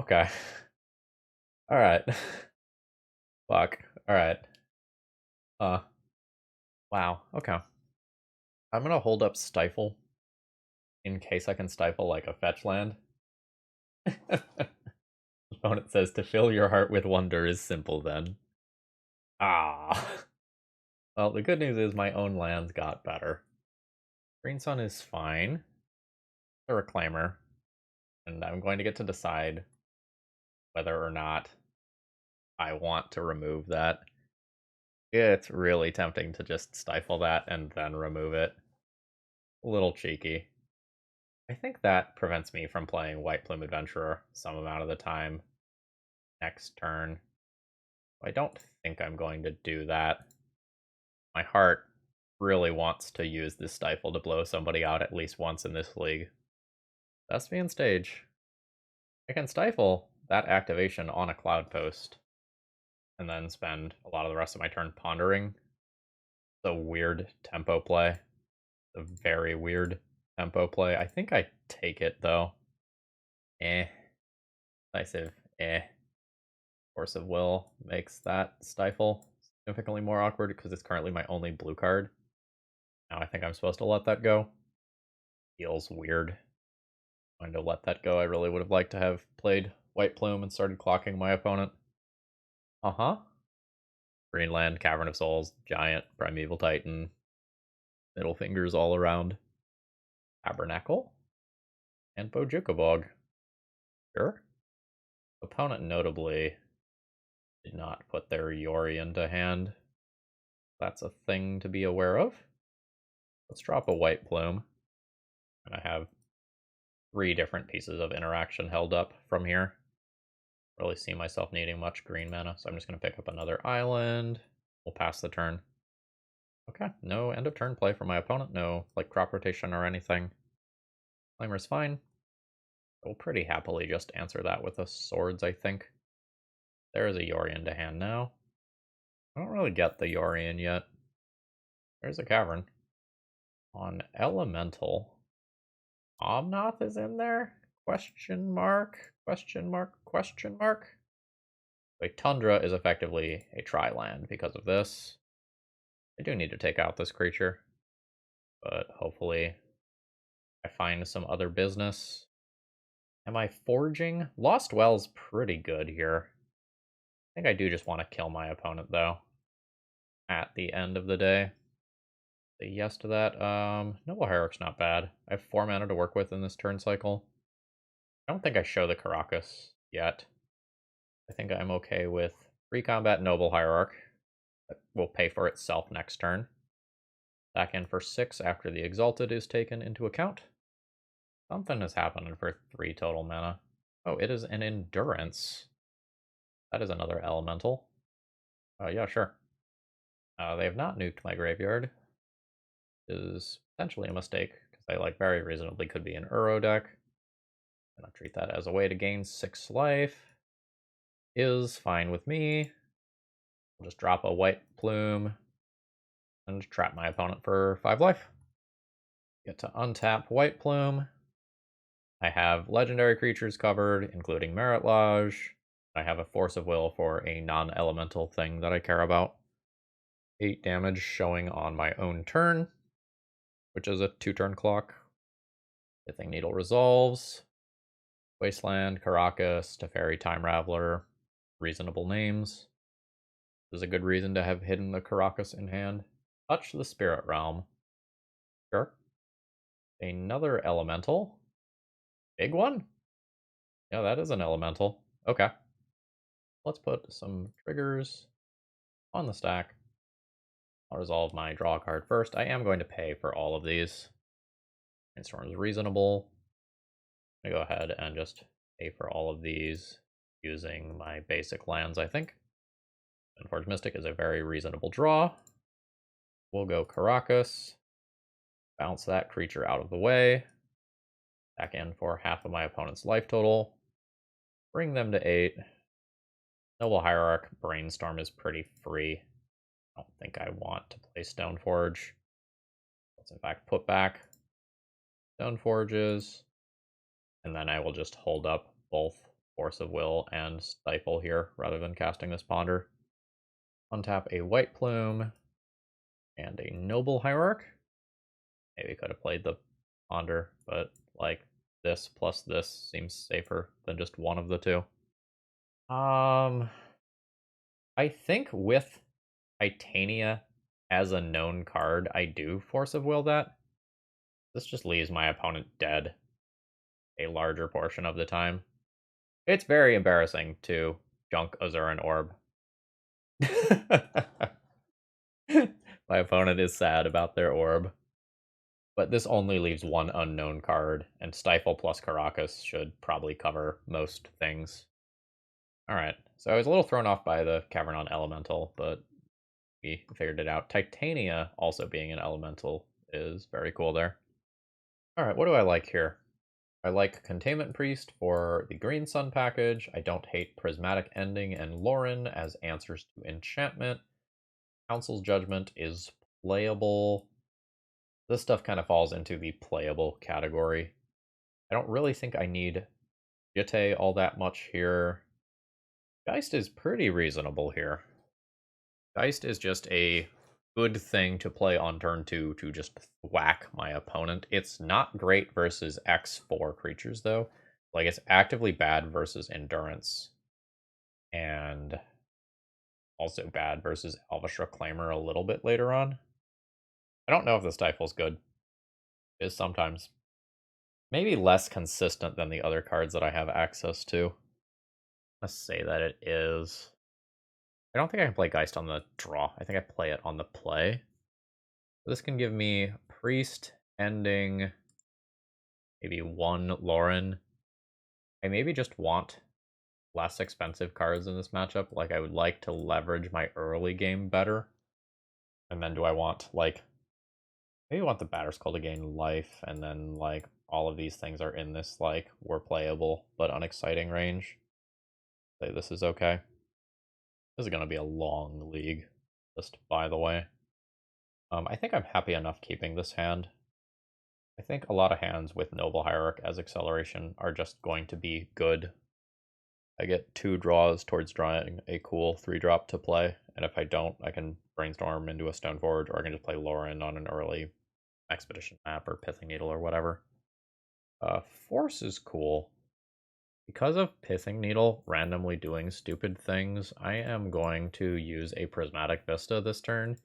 [SPEAKER 1] Okay. Alright. Fuck. Alright. Wow. Okay. I'm gonna hold up Stifle in case I can stifle like a fetch land. Opponent says to fill your heart with wonder is simple then. Ah. Well, the good news is my own lands got better. Green Sun is fine. The Reclaimer. And I'm going to get to decide whether or not I want to remove that. It's really tempting to just stifle that and then remove it. A little cheeky. I think that prevents me from playing White Plume Adventurer some amount of the time next turn. I don't think I'm going to do that. My heart really wants to use this Stifle to blow somebody out at least once in this league. Thespian Stage. I can Stifle that activation on a Cloud Post and then spend a lot of the rest of my turn pondering. It's a weird tempo play. A very weird tempo play. I think I take it though. Decisive. Force of Will makes that Stifle significantly more awkward because it's currently my only blue card. Now I think I'm supposed to let that go. Feels weird. I'm going to let that go. I really would have liked to have played White Plume and started clocking my opponent. Greenland, Cavern of Souls, Giant, Primeval Titan, Middle Fingers all around. Tabernacle, and Bojukabog. Sure. Opponent notably did not put their Yori into hand. That's a thing to be aware of. Let's drop a White Plume. And I have 3 different pieces of interaction held up from here. Really see myself needing much green mana, so I'm just going to pick up another island. We'll pass the turn. Okay, no end of turn play for my opponent. No like crop rotation or anything. Claimer's fine. I'll pretty happily just answer that with a swords, I think. There's a Yorion to hand now. I don't really get the Yorion yet. There's a Cavern. On Elemental, Omnath is in there? Question mark? Question mark? Question mark? Wait, Tundra is effectively a tri-land because of this. I do need to take out this creature, but hopefully I find some other business. Am I forging? Lost Well's pretty good here. I think I do just want to kill my opponent, though, at the end of the day. Say yes to that. Noble Hierarch's not bad. I have 4 mana to work with in this turn cycle. I don't think I show the Caracas yet. I think I'm okay with free combat Noble Hierarch. That will pay for itself next turn. Back in for 6 after the Exalted is taken into account. Something is happening for 3 total mana. Oh, it is an Endurance. That is another elemental. Yeah, sure. They have not nuked my graveyard. Is potentially a mistake, because they like very reasonably could be an Uro deck. And I'll treat that as a way to gain 6 life. Is fine with me. I'll just drop a White Plume and trap my opponent for 5 life. Get to untap White Plume. I have legendary creatures covered, including Merit Lodge. I have a Force of Will for a non-elemental thing that I care about. 8 damage showing on my own turn, which is a 2-turn clock. Sithing Needle resolves. Wasteland, Caracas, Teferi, Time Raveler. Reasonable names. There's a good reason to have hidden the Caracas in hand. Touch the Spirit Realm. Sure. Another elemental. Big one? Yeah, that is an elemental. Okay. Let's put some triggers on the stack. I'll resolve my draw card first. I am going to pay for all of these. Brainstorm is reasonable. I'm going to go ahead and just pay for all of these using my basic lands, I think. Forge Mystic is a very reasonable draw. We'll go Caracas. Bounce that creature out of the way. Back in for half of my opponent's life total. Bring them to 8. Noble Hierarch Brainstorm is pretty free. I don't think I want to play Stoneforge. Let's in fact put back Stoneforges. And then I will just hold up both Force of Will and Stifle here rather than casting this Ponder. Untap a White Plume and a Noble Hierarch. Maybe could have played the Ponder, but like this plus this seems safer than just one of the two. I think with Titania as a known card, I do Force of Will that. This just leaves my opponent dead a larger portion of the time. It's very embarrassing to junk Azuran Orb. My opponent is sad about their orb. But this only leaves one unknown card, and Stifle plus Caracas should probably cover most things. Alright, so I was a little thrown off by the Cavernon Elemental, but we figured it out. Titania also being an elemental is very cool there. Alright, what do I like here? I like Containment Priest for the Green Sun package. I don't hate Prismatic Ending and Lauren as answers to enchantment. Council's Judgment is playable. This stuff kind of falls into the playable category. I don't really think I need Jitte all that much here. Geist is pretty reasonable here. Geist is just a good thing to play on turn 2 to just whack my opponent. It's not great versus X4 creatures, though. Like, it's actively bad versus Endurance. And also bad versus Elvish Reclaimer a little bit later on. I don't know if the Stifle's good. It is sometimes. Maybe less consistent than the other cards that I have access to. Let's say that it is. I don't think I can play Geist on the draw. I think I play it on the play. This can give me Priest, Ending, maybe one Lauren. I maybe just want less expensive cards in this matchup. Like, I would like to leverage my early game better. And then do I want, like, maybe I want the Batterskull to gain life, and then, like, all of these things are in this, like, we're playable but unexciting range. Say this is okay. This is going to be a long league, just by the way. I think I'm happy enough keeping this hand. I think a lot of hands with Noble Hierarch as acceleration are just going to be good. I get 2 draws towards drawing a cool 3-drop to play, and if I don't, I can Brainstorm into a Stoneforge, or I can just play Lauren on an early Expedition map or Pithing Needle or whatever. Force is cool. Because of Pithing Needle randomly doing stupid things, I am going to use a Prismatic Vista this turn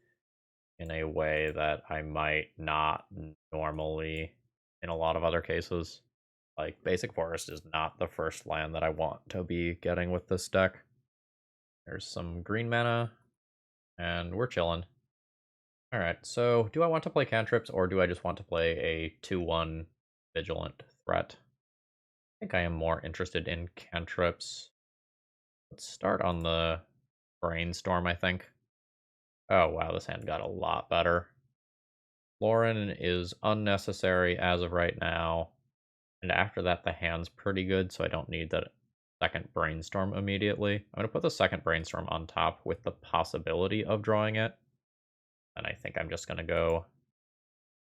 [SPEAKER 1] in a way that I might not normally in a lot of other cases. Like, Basic Forest is not the first land that I want to be getting with this deck. There's some green mana, and we're chilling. Alright, so do I want to play cantrips, or do I just want to play a 2-1 Vigilant threat? I think I am more interested in cantrips. Let's start on the Brainstorm, I think. Oh wow, this hand got a lot better. Lauren is unnecessary as of right now. And after that, the hand's pretty good, so I don't need that second Brainstorm immediately. I'm going to put the second Brainstorm on top with the possibility of drawing it. And I think I'm just going to go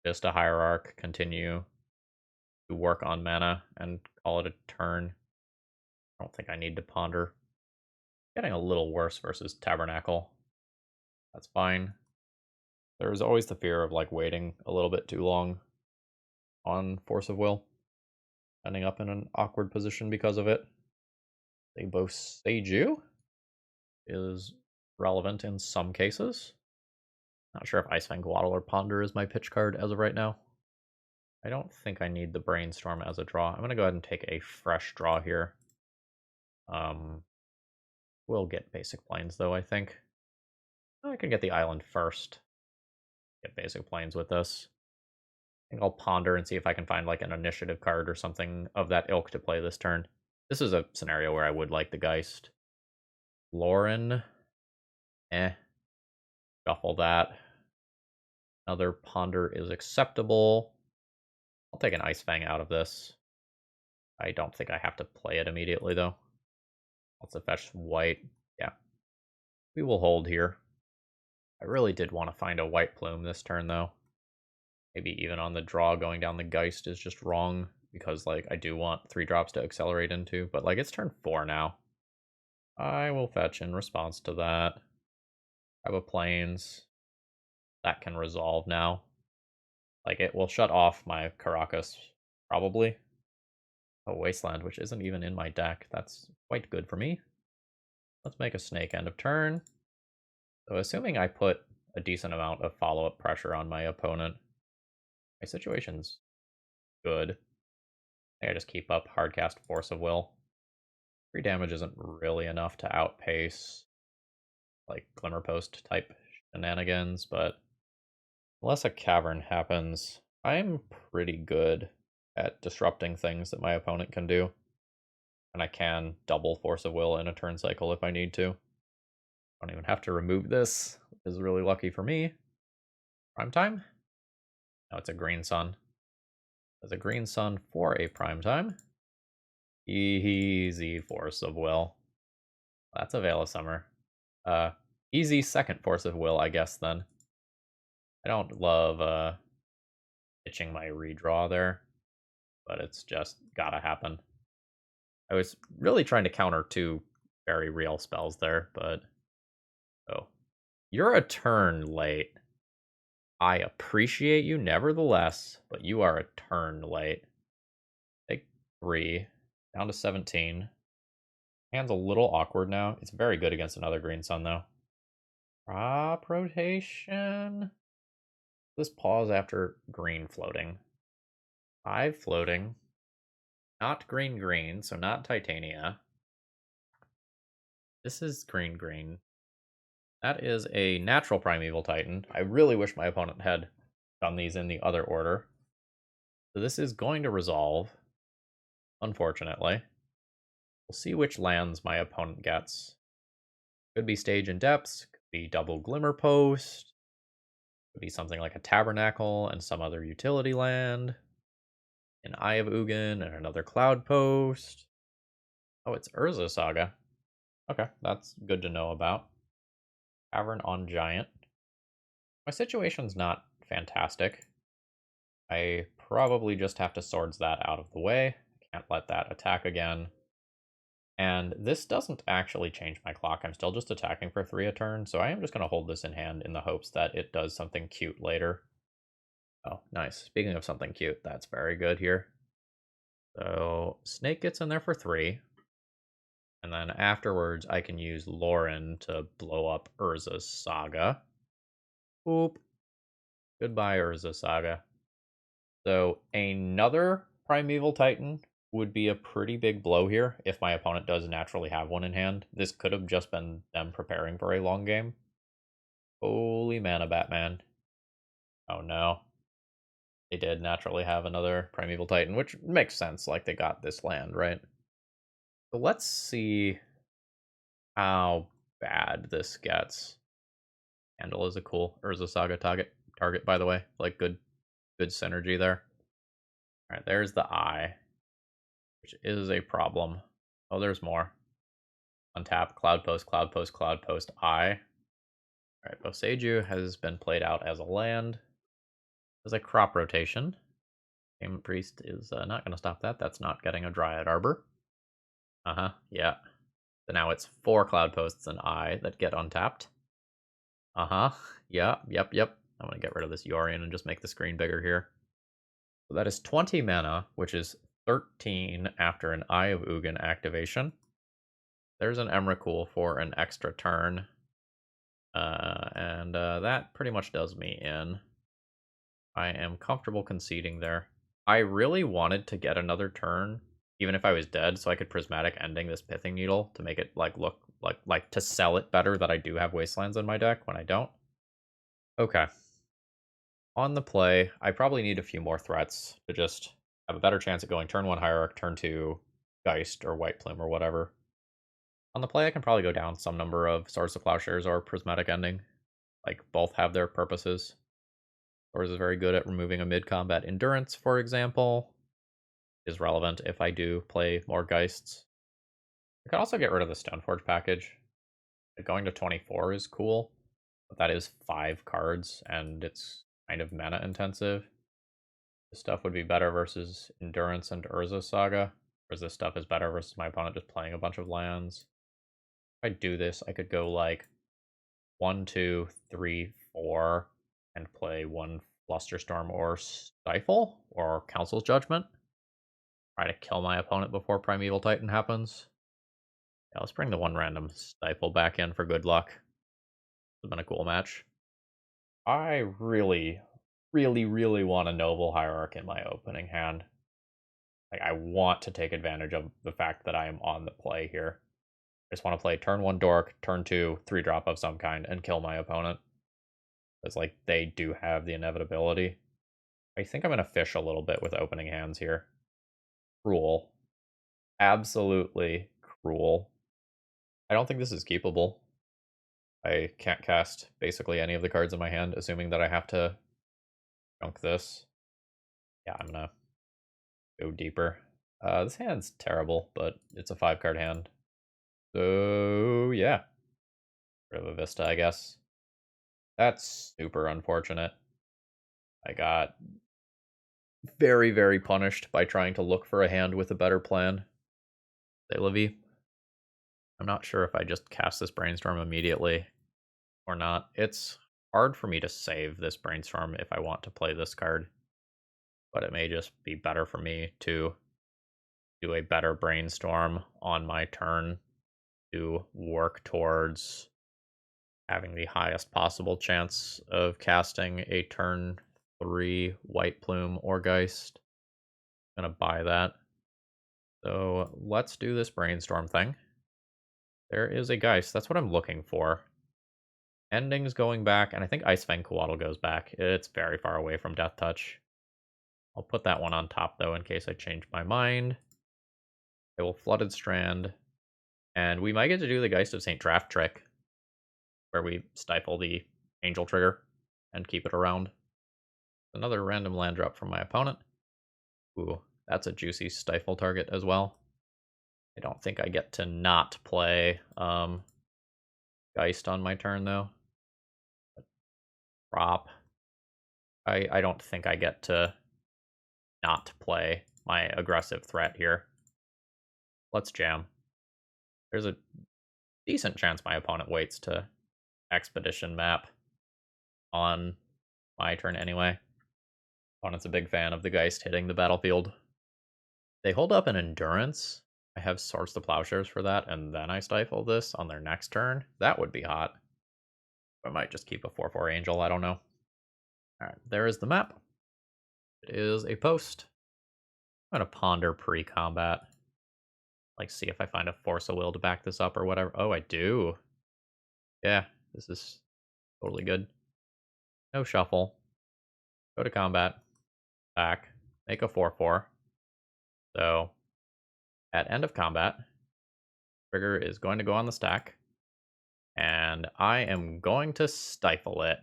[SPEAKER 1] just a Hierarch, continue to work on mana, and call it a turn. I don't think I need to ponder. Getting a little worse versus Tabernacle. That's fine. There's always the fear of like waiting a little bit too long on Force of Will, ending up in an awkward position because of it. They both Seiju is relevant in some cases. Not sure if Icefang Waddle or Ponder is my pitch card as of right now. I don't think I need the Brainstorm as a draw. I'm going to go ahead and take a fresh draw here. We'll get basic planes, though, I think. I can get the island first. Get basic planes with this. I think I'll ponder and see if I can find, like, an initiative card or something of that ilk to play this turn. This is a scenario where I would like the Geist. Lauren. Shuffle that. Another ponder is acceptable. I'll take an Ice Fang out of this. I don't think I have to play it immediately, though. Also fetch white. Yeah. We will hold here. I really did want to find a white plume this turn, though. Maybe even on the draw, going down the Geist is just wrong. Because, like, I do want 3 drops to accelerate into. But, like, it's turn 4 now. I will fetch in response to that. Have a plains. That can resolve now. Like, it will shut off my Caracas, probably. A Wasteland, which isn't even in my deck. That's quite good for me. Let's make a Snake end of turn. So assuming I put a decent amount of follow-up pressure on my opponent, my situation's good. I just keep up Hardcast Force of Will. 3 damage isn't really enough to outpace, like, Glimmer Post type shenanigans, but unless a Cavern happens, I'm pretty good at disrupting things that my opponent can do. And I can double Force of Will in a turn cycle if I need to. I don't even have to remove this, which is really lucky for me. Prime time? No, it's a green sun. There's a green sun for a prime time. Easy Force of Will. That's a Veil of Summer. Easy second Force of Will, I guess, then. I don't love itching my redraw there, but it's just gotta happen. I was really trying to counter 2 very real spells there, but... Oh. You're a turn late. I appreciate you nevertheless, but you are a turn late. Take 3. Down to 17. Hand's a little awkward now. It's very good against another green sun, though. Prop rotation. This pause after green floating. 5 floating. Not green, so not Titania. This is green. That is a natural Primeval Titan. I really wish my opponent had done these in the other order. So this is going to resolve, unfortunately. We'll see which lands my opponent gets. Could be Stage in Depths, could be double Glimmer Post, could be something like a Tabernacle and some other utility land, an Eye of Ugin and another Cloud Post. Oh, it's Urza Saga. Okay, that's good to know about. Cavern on Giant. My situation's not fantastic. I probably just have to Swords that out of the way. Can't let that attack again. And this doesn't actually change my clock. I'm still just attacking for 3 a turn, so I am just going to hold this in hand in the hopes that it does something cute later. Oh, nice. Speaking of something cute, that's very good here. So Snake gets in there for 3. And then afterwards, I can use Lauren to blow up Urza's Saga. Oop. Goodbye, Urza Saga. So another Primeval Titan would be a pretty big blow here if my opponent does naturally have one in hand. This could have just been them preparing for a long game. Holy mana, Batman. Oh no. They did naturally have another Primeval Titan, which makes sense, like they got this land, right? So let's see how bad this gets. Handle is a cool Urza Saga target, by the way. Like, good synergy there. Alright, there's the eye, which is a problem. Oh, there's more. Untap, Cloud Post, eye. Alright, Boseiju has been played out as a land. There's a crop rotation. Payment Priest is not going to stop that. That's not getting a Dryad Arbor. Yeah. So now it's 4 Cloud Posts and eye that get untapped. Yeah, yep. I'm going to get rid of this Yorion and just make the screen bigger here. So that is 20 mana, which is 13 after an Eye of Ugin activation. There's an Emrakul for an extra turn. And that pretty much does me in. I am comfortable conceding there. I really wanted to get another turn even if I was dead, so I could prismatic ending this Pithing Needle to make it like look like to sell it better that I do have Wastelands in my deck when I don't. Okay. On the play, I probably need a few more threats to just have a better chance at going turn 1 Hierarch, turn 2 Geist or White Plume or whatever. On the play, I can probably go down some number of Swords to Plowshares or Prismatic Ending. Like, both have their purposes. Swords is very good at removing a mid-combat Endurance, for example. Is relevant if I do play more Geists. I could also get rid of the Stoneforge package. Going to 24 is cool, but that is 5 cards, and it's kind of mana intensive. This stuff would be better versus Endurance and Urza Saga, whereas this stuff is better versus my opponent just playing a bunch of lands. If I do this, I could go like 1, 2, 3, 4, and play 1 Flusterstorm or Stifle, or Council's Judgment. Try to kill my opponent before Primeval Titan happens. Yeah, let's bring the 1 random Stifle back in for good luck. It's been a cool match. I really want a Noble Hierarch in my opening hand. Like, I want to take advantage of the fact that I am on the play here. I just want to play turn 1 Dork, turn 2 3-drop of some kind, and kill my opponent. It's like they do have the inevitability. I think I'm going to fish a little bit with opening hands here. Cruel. Absolutely cruel. I don't think this is keepable. I can't cast basically any of the cards in my hand, assuming that I have to junk this. Yeah, I'm gonna go deeper. This hand's terrible, but it's a 5-card hand. So, yeah. Rid of a Vista, I guess. That's super unfortunate. I got very punished by trying to look for a hand with a better plan. Levy. I'm not sure if I just cast this Brainstorm immediately or not. It's hard for me to save this Brainstorm if I want to play this card, but it may just be better for me to do a better Brainstorm on my turn to work towards having the highest possible chance of casting a turn 3 White Plume or Geist. I'm gonna buy that. So let's do this Brainstorm thing. There is a Geist. That's what I'm looking for. Endings going back, and I think Icefang Coatl goes back. It's very far away from Death Touch. I'll put that one on top, though, in case I change my mind. I will Flooded Strand, and we might get to do the Geist of Saint Traft trick, where we stifle the Angel trigger and keep it around. Another random land drop from my opponent. Ooh, that's a juicy Stifle target as well. I don't think I get to not play Geist on my turn, though. Prop. I don't think I get to not play my aggressive threat here. Let's jam. There's a decent chance my opponent waits to Expedition map on my turn anyway. Opponent's a big fan of the Geist hitting the battlefield. They hold up an Endurance. I have Swords to Plowshares for that, and then I stifle this on their next turn. That would be hot. I might just keep a 4/4 Angel, I don't know. Alright, there is the map. It is a post. I'm gonna ponder pre-combat. Like, see if I find a Force of Will to back this up or whatever. Oh, I do. Yeah, this is totally good. No shuffle. Go to combat. Back. Make a 4/4. So, at end of combat, trigger is going to go on the stack. And I am going to stifle it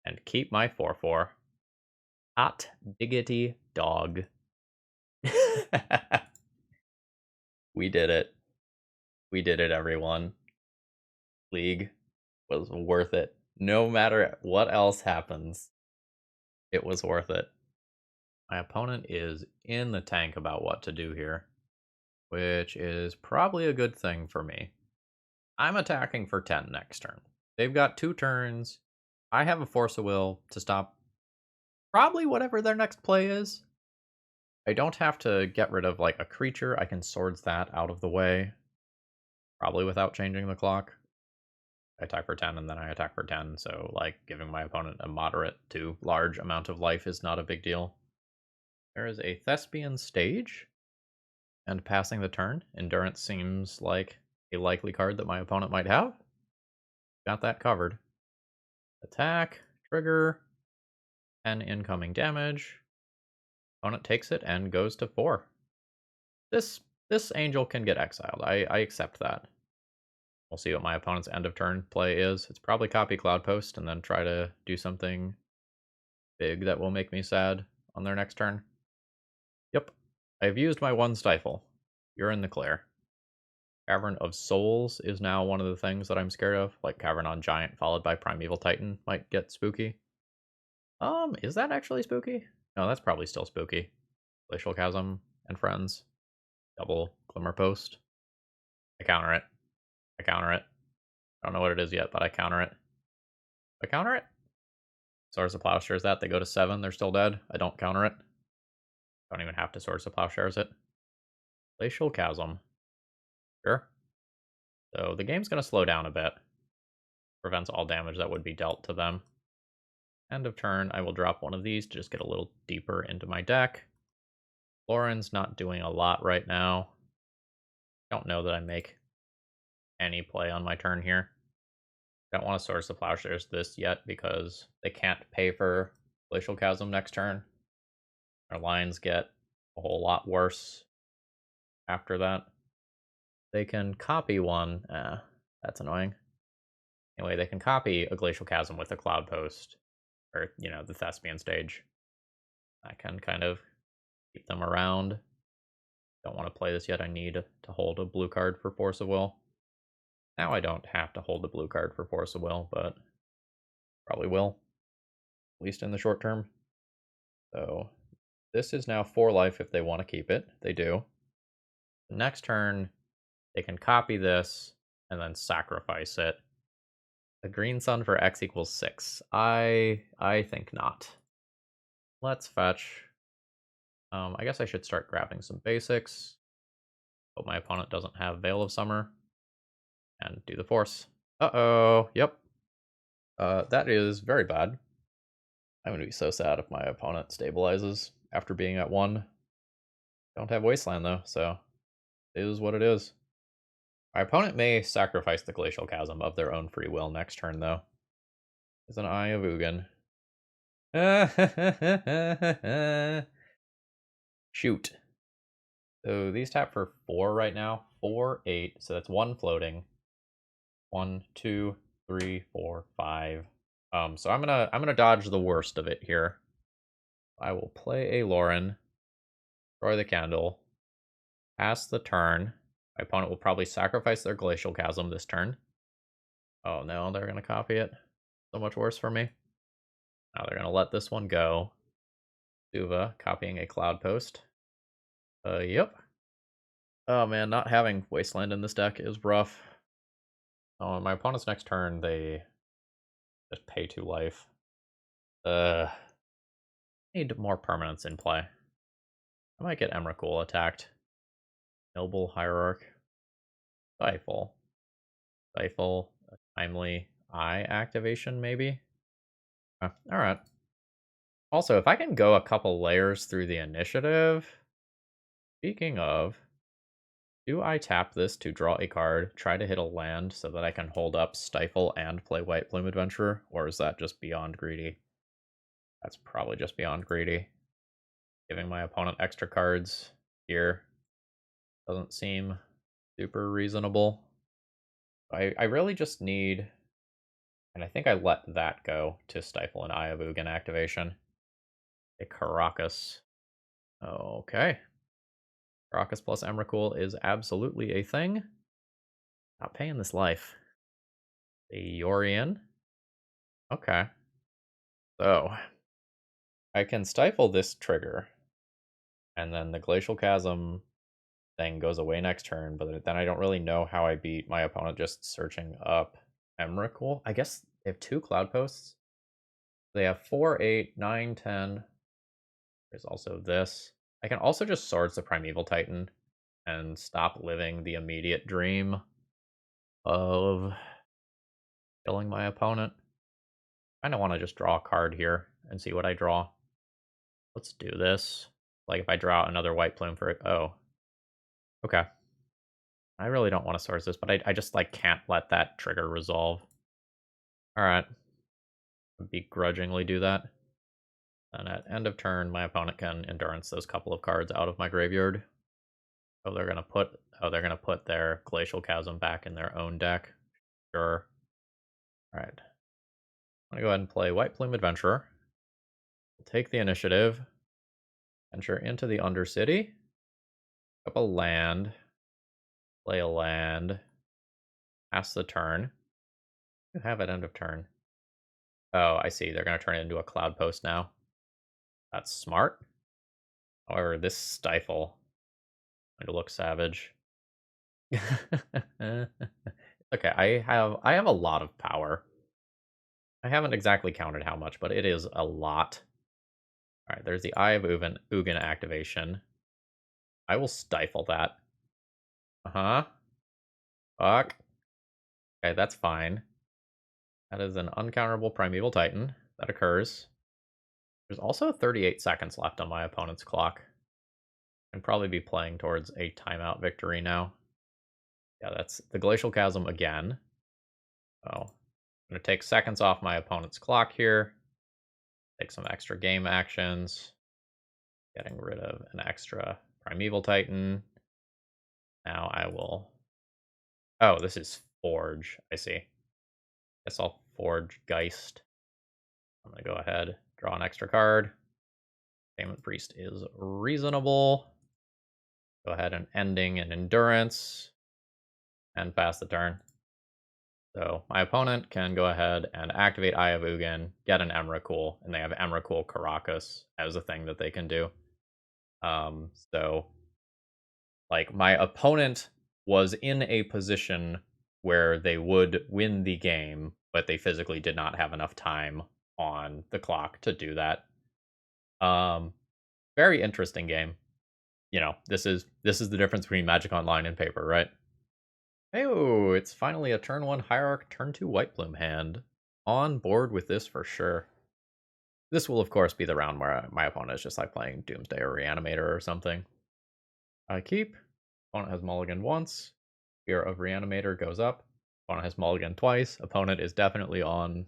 [SPEAKER 1] and keep my 4/4. Hot diggity dog. We did it. We did it, everyone. League was worth it. No matter what else happens, it was worth it. My opponent is in the tank about what to do here, which is probably a good thing for me. I'm attacking for 10 next turn. They've got 2 turns. I have a Force of Will to stop probably whatever their next play is. I don't have to get rid of like a creature. I can Swords that out of the way, probably without changing the clock. I attack for 10 and then I attack for 10, so like giving my opponent a moderate to large amount of life is not a big deal. There is a Thespian Stage. And passing the turn, Endurance seems like a likely card that my opponent might have. Got that covered. Attack, trigger, 10 incoming damage. Opponent takes it and goes to 4. This angel can get exiled. I accept that. We'll see what my opponent's end of turn play is. It's probably copy Cloudpost and then try to do something big that will make me sad on their next turn. Yep. I've used my one Stifle. You're in the clear. Cavern of Souls is now one of the things that I'm scared of. Like Cavern on Giant followed by Primeval Titan might get spooky. Is that actually spooky? No, that's probably still spooky. Glacial Chasm and Friends. Double Glimmer Post. I counter it. I counter it. I don't know what it is yet, but I counter it. I counter it? Swords of Plowshares that. They go to 7. They're still dead. I don't counter it. Don't even have to Swords of Plowshares it. Glacial Chasm. Sure. So the game's going to slow down a bit. Prevents all damage that would be dealt to them. End of turn, I will drop one of these to just get a little deeper into my deck. Lauren's not doing a lot right now. Don't know that I make any play on my turn here. Don't want to Swords of Plowshares this yet because they can't pay for Glacial Chasm next turn. Our lines get a whole lot worse after that. They can copy one. That's annoying. Anyway, they can copy a Glacial Chasm with a Cloud Post, or, the Thespian stage. I can kind of keep them around. Don't want to play this yet. I need to hold a blue card for Force of Will. Now I don't have to hold a blue card for Force of Will, but probably will, at least in the short term. So this is now 4 life if they want to keep it. They do. The next turn, they can copy this and then sacrifice it. A green sun for X equals 6. I think not. Let's fetch. I guess I should start grabbing some basics. Hope my opponent doesn't have Veil of Summer. And do the Force. Uh-oh. Yep. That is very bad. I'm going to be so sad if my opponent stabilizes after being at 1. Don't have Wasteland, though, so it is what it is. My opponent may sacrifice the Glacial Chasm of their own free will next turn, though. It's an Eye of Ugin. Shoot. So these tap for 4 right now. 4, 8. So that's 1 floating. 1, 2, 3, 4, 5. So I'm gonna dodge the worst of it here. I will play a Lauren, destroy the candle, pass the turn. My opponent will probably sacrifice their Glacial Chasm this turn. Oh no, they're gonna copy it. So much worse for me. Now they're gonna let this one go. Duva copying a Cloud Post. Yep. Oh man, not having Wasteland in this deck is rough. Oh, my opponent's next turn, they just pay 2 life. Need more permanents in play. I might get Emrakul attacked. Noble Hierarch. Stifle. Stifle. A timely eye activation, maybe? Alright. Also, if I can go a couple layers through the initiative... Speaking of... Do I tap this to draw a card, try to hit a land so that I can hold up Stifle and play White Plume Adventurer? Or is that just beyond greedy? That's probably just beyond greedy. Giving my opponent extra cards here doesn't seem super reasonable. I really just need... And I think I let that go to Stifle an Eye of Ugin activation. A Caracas. Okay. Caracas plus Emrakul is absolutely a thing. Not paying this life. A Yorian. Okay. So, I can Stifle this trigger. And then the Glacial Chasm thing goes away next turn, but then I don't really know how I beat my opponent just searching up Emrakul. I guess they have 2 Cloud Posts. They have 4, 8, 9, 10. There's also this. I can also just Swords the Primeval Titan and stop living the immediate dream of killing my opponent. I kind of want to just draw a card here and see what I draw. Let's do this. Like if I draw another White Plume for it. Oh. Okay. I really don't want to source this, but I just, like, can't let that trigger resolve. Alright. Begrudgingly do that. And at end of turn, my opponent can endurance those couple of cards out of my graveyard. They're gonna put their Glacial Chasm back in their own deck. Sure. Alright. I'm gonna go ahead and play White Plume Adventurer. We'll take the initiative. Venture into the Undercity. Up a land. Play a land. Pass the turn. You have at end of turn. Oh, I see. They're gonna turn it into a Cloud Post now. That's smart. However, this Stifle going to look savage. Okay, I have a lot of power. I haven't exactly counted how much, but it is a lot. All right, there's the Eye of Ugin activation. I will stifle that. Uh-huh. Fuck. Okay, that's fine. That is an uncounterable Primeval Titan. That occurs. There's also 38 seconds left on my opponent's clock. I'd probably be playing towards a timeout victory now. Yeah, that's the Glacial Chasm again. Oh, I'm going to take seconds off my opponent's clock here. Take some extra game actions. Getting rid of an extra Primeval Titan. Now I will... Oh, this is Forge. I see. Guess I'll Forge Geist. I'm going to go ahead, draw an extra card. Payment Priest is reasonable. Go ahead and ending an Endurance. And pass the turn. So my opponent can go ahead and activate Eye of Ugin, get an Emrakul, and they have Emrakul Karakas as a thing that they can do. So, like, my opponent was in a position where they would win the game, but they physically did not have enough time on the clock to do that. Very interesting game. You know, this is the difference between Magic Online and paper, right? Oh, it's finally a turn 1 Hierarch, turn 2 White Plume hand. On board with this for sure. This will, of course, be the round where my opponent is just like playing Doomsday or Reanimator or something. I keep. Opponent has mulligan once. Fear of Reanimator goes up. Opponent has mulligan twice. Opponent is definitely on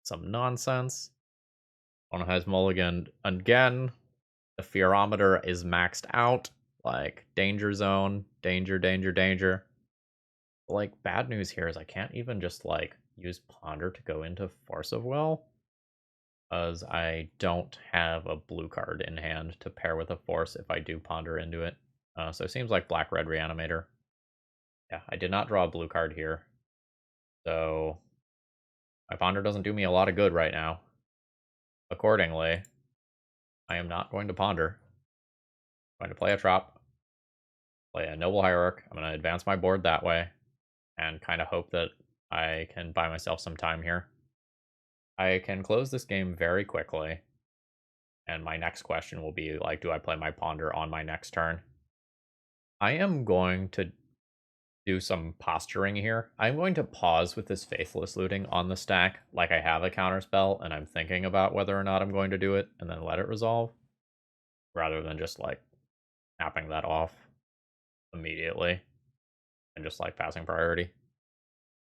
[SPEAKER 1] some nonsense. Opponent has mulligan again. The Fearometer is maxed out. Like, danger zone. Danger, danger, danger. Like, bad news here is I can't even just, like, use Ponder to go into Force of Will. Because I don't have a blue card in hand to pair with a Force if I do Ponder into it. So it seems like Black-Red Reanimator. Yeah, I did not draw a blue card here. So my Ponder doesn't do me a lot of good right now. Accordingly, I am not going to Ponder. I'm going to play a Trop. Play a Noble Hierarch. I'm going to advance my board that way. And kind of hope that I can buy myself some time here. I can close this game very quickly. And my next question will be, like, do I play my Ponder on my next turn? I am going to do some posturing here. I'm going to pause with this Faithless Looting on the stack, like I have a counterspell, and I'm thinking about whether or not I'm going to do it, and then let it resolve, rather than just, like, snapping that off immediately, and just, like, passing priority.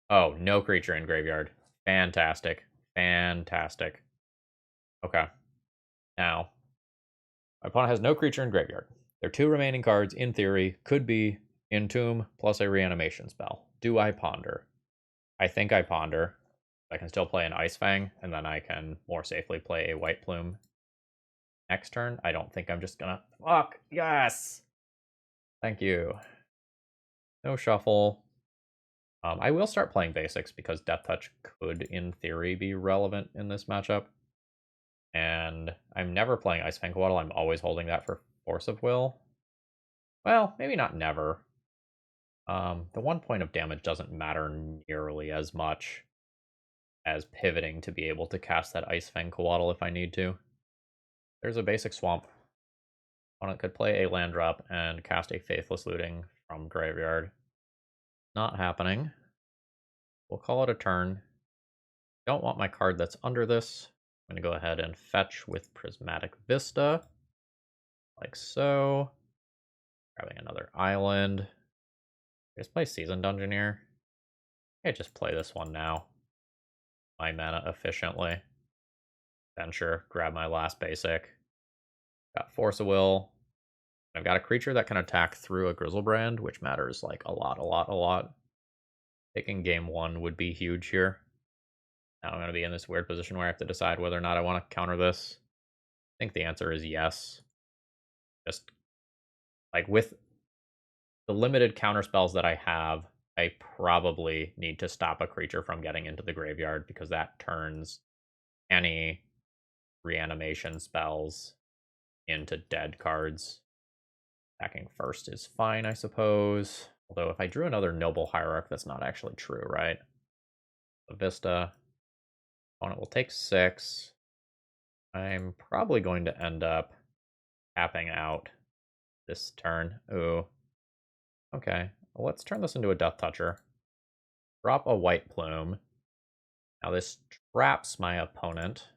[SPEAKER 1] Oh, no creature in graveyard. Fantastic. Fantastic. Okay. Now, my opponent has no creature in graveyard. Their 2 remaining cards, in theory, could be Entomb plus a reanimation spell. Do I Ponder? I think I Ponder. I can still play an Ice Fang, and then I can more safely play a White Plume next turn. I don't think I'm just gonna... Fuck! Yes! Thank you. No shuffle. I will start playing basics, because Death Touch could, in theory, be relevant in this matchup. And I'm never playing Ice Fang Coatl. I'm always holding that for Force of Will. Well, maybe not never. The 1 point of damage doesn't matter nearly as much as pivoting to be able to cast that Ice Fang Coatl if I need to. There's a basic swamp. Opponent could play a land drop and cast a Faithless Looting from graveyard. Not happening. We'll call it a turn. Don't want my card that's under this. I'm going to go ahead and fetch with Prismatic Vista. Like so. Grabbing another island. Just play Seasoned Dungeoneer. I just play this one now. My mana efficiently. Then sure, grab my last basic. Got Force of Will. I've got a creature that can attack through a Grizzlebrand, which matters like a lot. Taking game 1 would be huge here. Now I'm going to be in this weird position where I have to decide whether or not I want to counter this. I think the answer is yes. Just like with the limited counter spells that I have, I probably need to stop a creature from getting into the graveyard because that turns any reanimation spells into dead cards. Attacking first is fine, I suppose. Although if I drew another Noble Hierarch, that's not actually true, right? The Vista. Opponent will take 6. I'm probably going to end up tapping out this turn. Ooh. Okay, well, let's turn this into a Death Toucher. Drop a white Plume. Now this traps my opponent,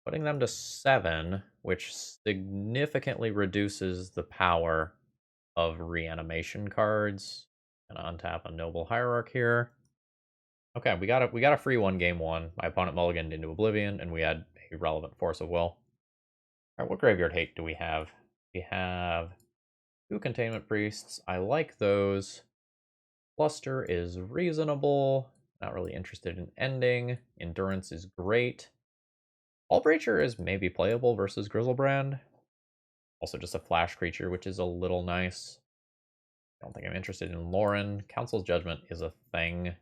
[SPEAKER 1] putting them to 7, which significantly reduces the power of reanimation cards. Gonna untap a Noble Hierarch here. Okay, we got a free one game 1. My opponent mulliganed into Oblivion, and we had a relevant Force of Will. Alright, what graveyard hate do we have? We have 2 Containment Priests. I like those. Cluster is reasonable. Not really interested in ending. Endurance is great. Hullbreacher is maybe playable versus Grizzlebrand. Also just a flash creature, which is a little nice. I don't think I'm interested in Lauren. Council's Judgment is a thing.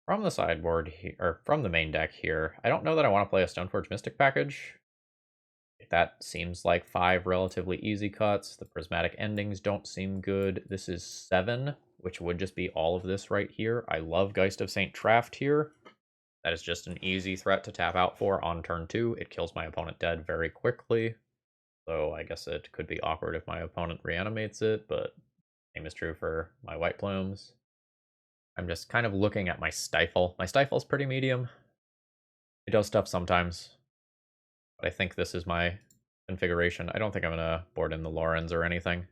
[SPEAKER 1] From the sideboard here, or from the main deck here, I don't know that I want to play a Stoneforge Mystic package. That seems like 5 relatively easy cuts. The prismatic endings don't seem good. This is 7, which would just be all of this right here. I love Geist of Saint Traft here. That is just an easy threat to tap out for on turn 2. It kills my opponent dead very quickly. So I guess it could be awkward if my opponent reanimates it, but same is true for my white plumes. I'm just kind of looking at my Stifle. My Stifle's pretty medium. It does stuff sometimes. But I think this is my configuration. I don't think I'm going to board in the Laurens or anything.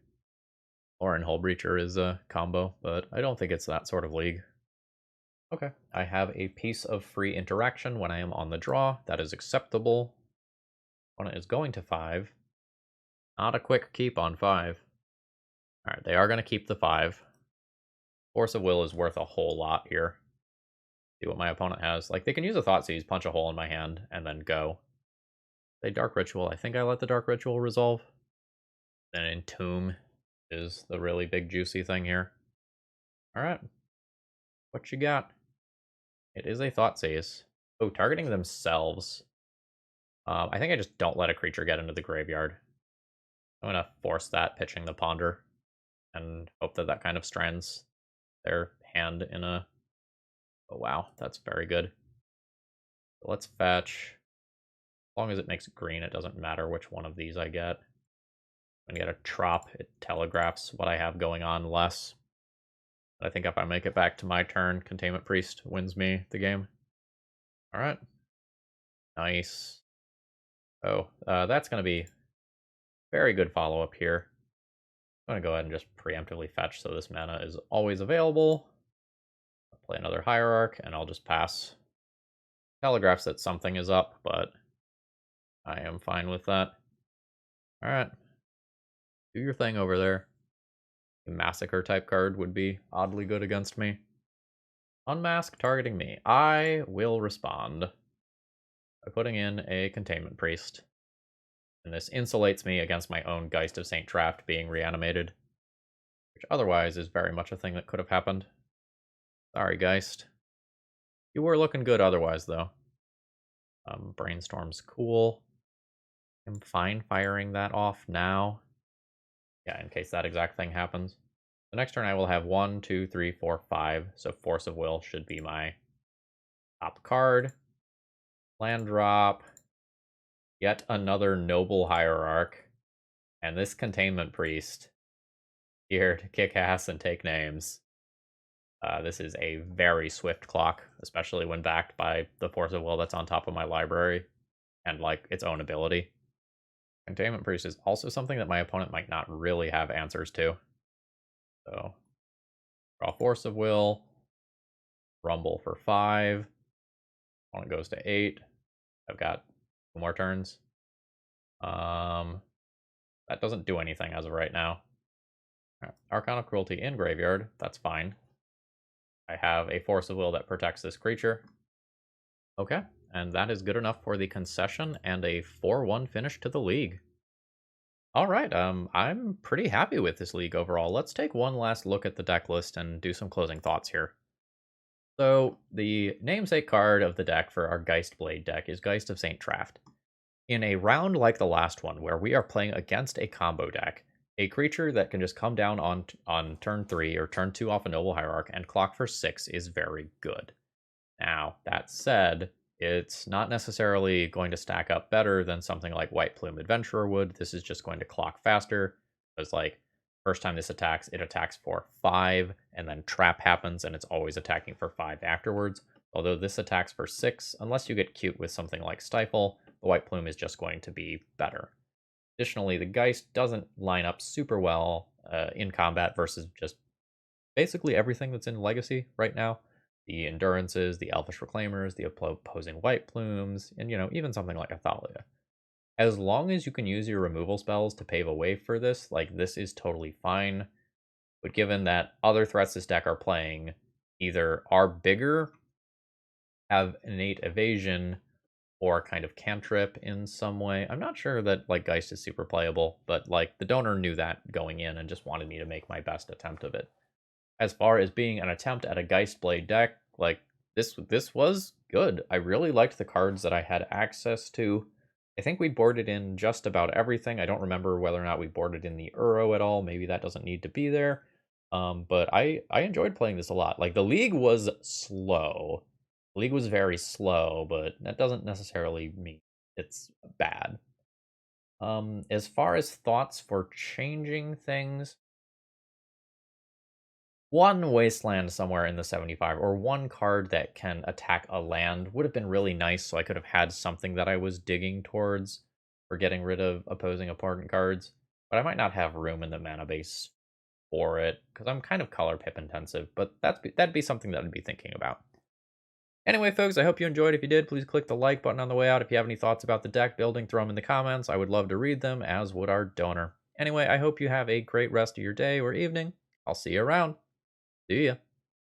[SPEAKER 1] Lauren Hullbreacher is a combo, but I don't think it's that sort of league. Okay, I have a piece of free interaction when I am on the draw. That is acceptable. Opponent is going to 5. Not a quick keep on 5. Alright, they are going to keep the 5. Force of Will is worth a whole lot here. See what my opponent has. Like, they can use a Thoughtseize, punch a hole in my hand, and then go. They Dark Ritual. I think I let the Dark Ritual resolve. Then Entomb is the really big juicy thing here. Alright. What you got? It is a Thoughtseize. Oh, targeting themselves. I think I just don't let a creature get into the graveyard. I'm going to force that, pitching the Ponder, and hope that that kind of strands their hand in a... Oh, wow. That's very good. So let's fetch. As long as it makes green, it doesn't matter which one of these I get. When you get a Trop, it telegraphs what I have going on less. But I think if I make it back to my turn, Containment Priest wins me the game. Alright. Nice. Oh, that's going to be very good follow-up here. I'm going to go ahead and just preemptively fetch so this mana is always available. I'll play another Hierarch, and I'll just pass. Telegraphs that something is up, but I am fine with that. Alright. Do your thing over there. A Massacre type card would be oddly good against me. Unmask targeting me. I will respond by putting in a Containment Priest. And this insulates me against my own Geist of Saint Traft being reanimated, which otherwise is very much a thing that could have happened. Sorry, Geist. You were looking good otherwise, though. Brainstorm's cool. I'm fine firing that off now. Yeah, in case that exact thing happens. The next turn I will have 1, 2, 3, 4, 5. So Force of Will should be my top card. Land drop. Yet another Noble Hierarch. And this Containment Priest here to kick ass and take names. This is a very swift clock, especially when backed by the Force of Will that's on top of my library and like its own ability. Containment Priest is also something that my opponent might not really have answers to. So, draw Force of Will, Rumble for 5. Opponent goes to 8. I've got 2 more turns. That doesn't do anything as of right now. Right. Archon of Cruelty in graveyard. That's fine. I have a Force of Will that protects this creature. Okay, and that is good enough for the concession and a 4-1 finish to the league. All right, I'm pretty happy with this league overall. Let's take one last look at the deck list and do some closing thoughts here. So, the namesake card of the deck for our GeistBlade deck is Geist of Saint Traft. In a round like the last one, where we are playing against a combo deck, a creature that can just come down on turn 3 or turn 2 off a Noble Hierarch and clock for 6 is very good. Now, that said, it's not necessarily going to stack up better than something like White Plume Adventurer would. This is just going to clock faster. Because, like, first time this attacks, it attacks for 5, and then trap happens, and it's always attacking for 5 afterwards. Although this attacks for 6, unless you get cute with something like Stifle, the White Plume is just going to be better. Additionally, the Geist doesn't line up super well in combat versus just basically everything that's in Legacy right now. The Endurances, the Elvish Reclaimers, the opposing White Plumes, and, even something like Athalia. As long as you can use your removal spells to pave a way for this, like, this is totally fine. But given that other threats this deck are playing either are bigger, have innate evasion, or kind of cantrip in some way. I'm not sure that, like, Geist is super playable, but, like, the donor knew that going in and just wanted me to make my best attempt of it. As far as being an attempt at a GeistBlade deck, like, this was good. I really liked the cards that I had access to. I think we boarded in just about everything. I don't remember whether or not we boarded in the Uro at all. Maybe that doesn't need to be there. But I enjoyed playing this a lot. Like, the league was slow. The league was very slow, but that doesn't necessarily mean it's bad. As far as thoughts for changing things, one wasteland somewhere in the 75 or one card that can attack a land would have been really nice, so I could have had something that I was digging towards for getting rid of opposing opponent cards. But I might not have room in the mana base for it because I'm kind of color pip intensive, but that'd be something that I'd be thinking about. Anyway, folks, I hope you enjoyed. If you did, please click the like button on the way out. If you have any thoughts about the deck building, throw them in the comments. I would love to read them, as would our donor. Anyway, I hope you have a great rest of your day or evening. I'll see you around. See ya.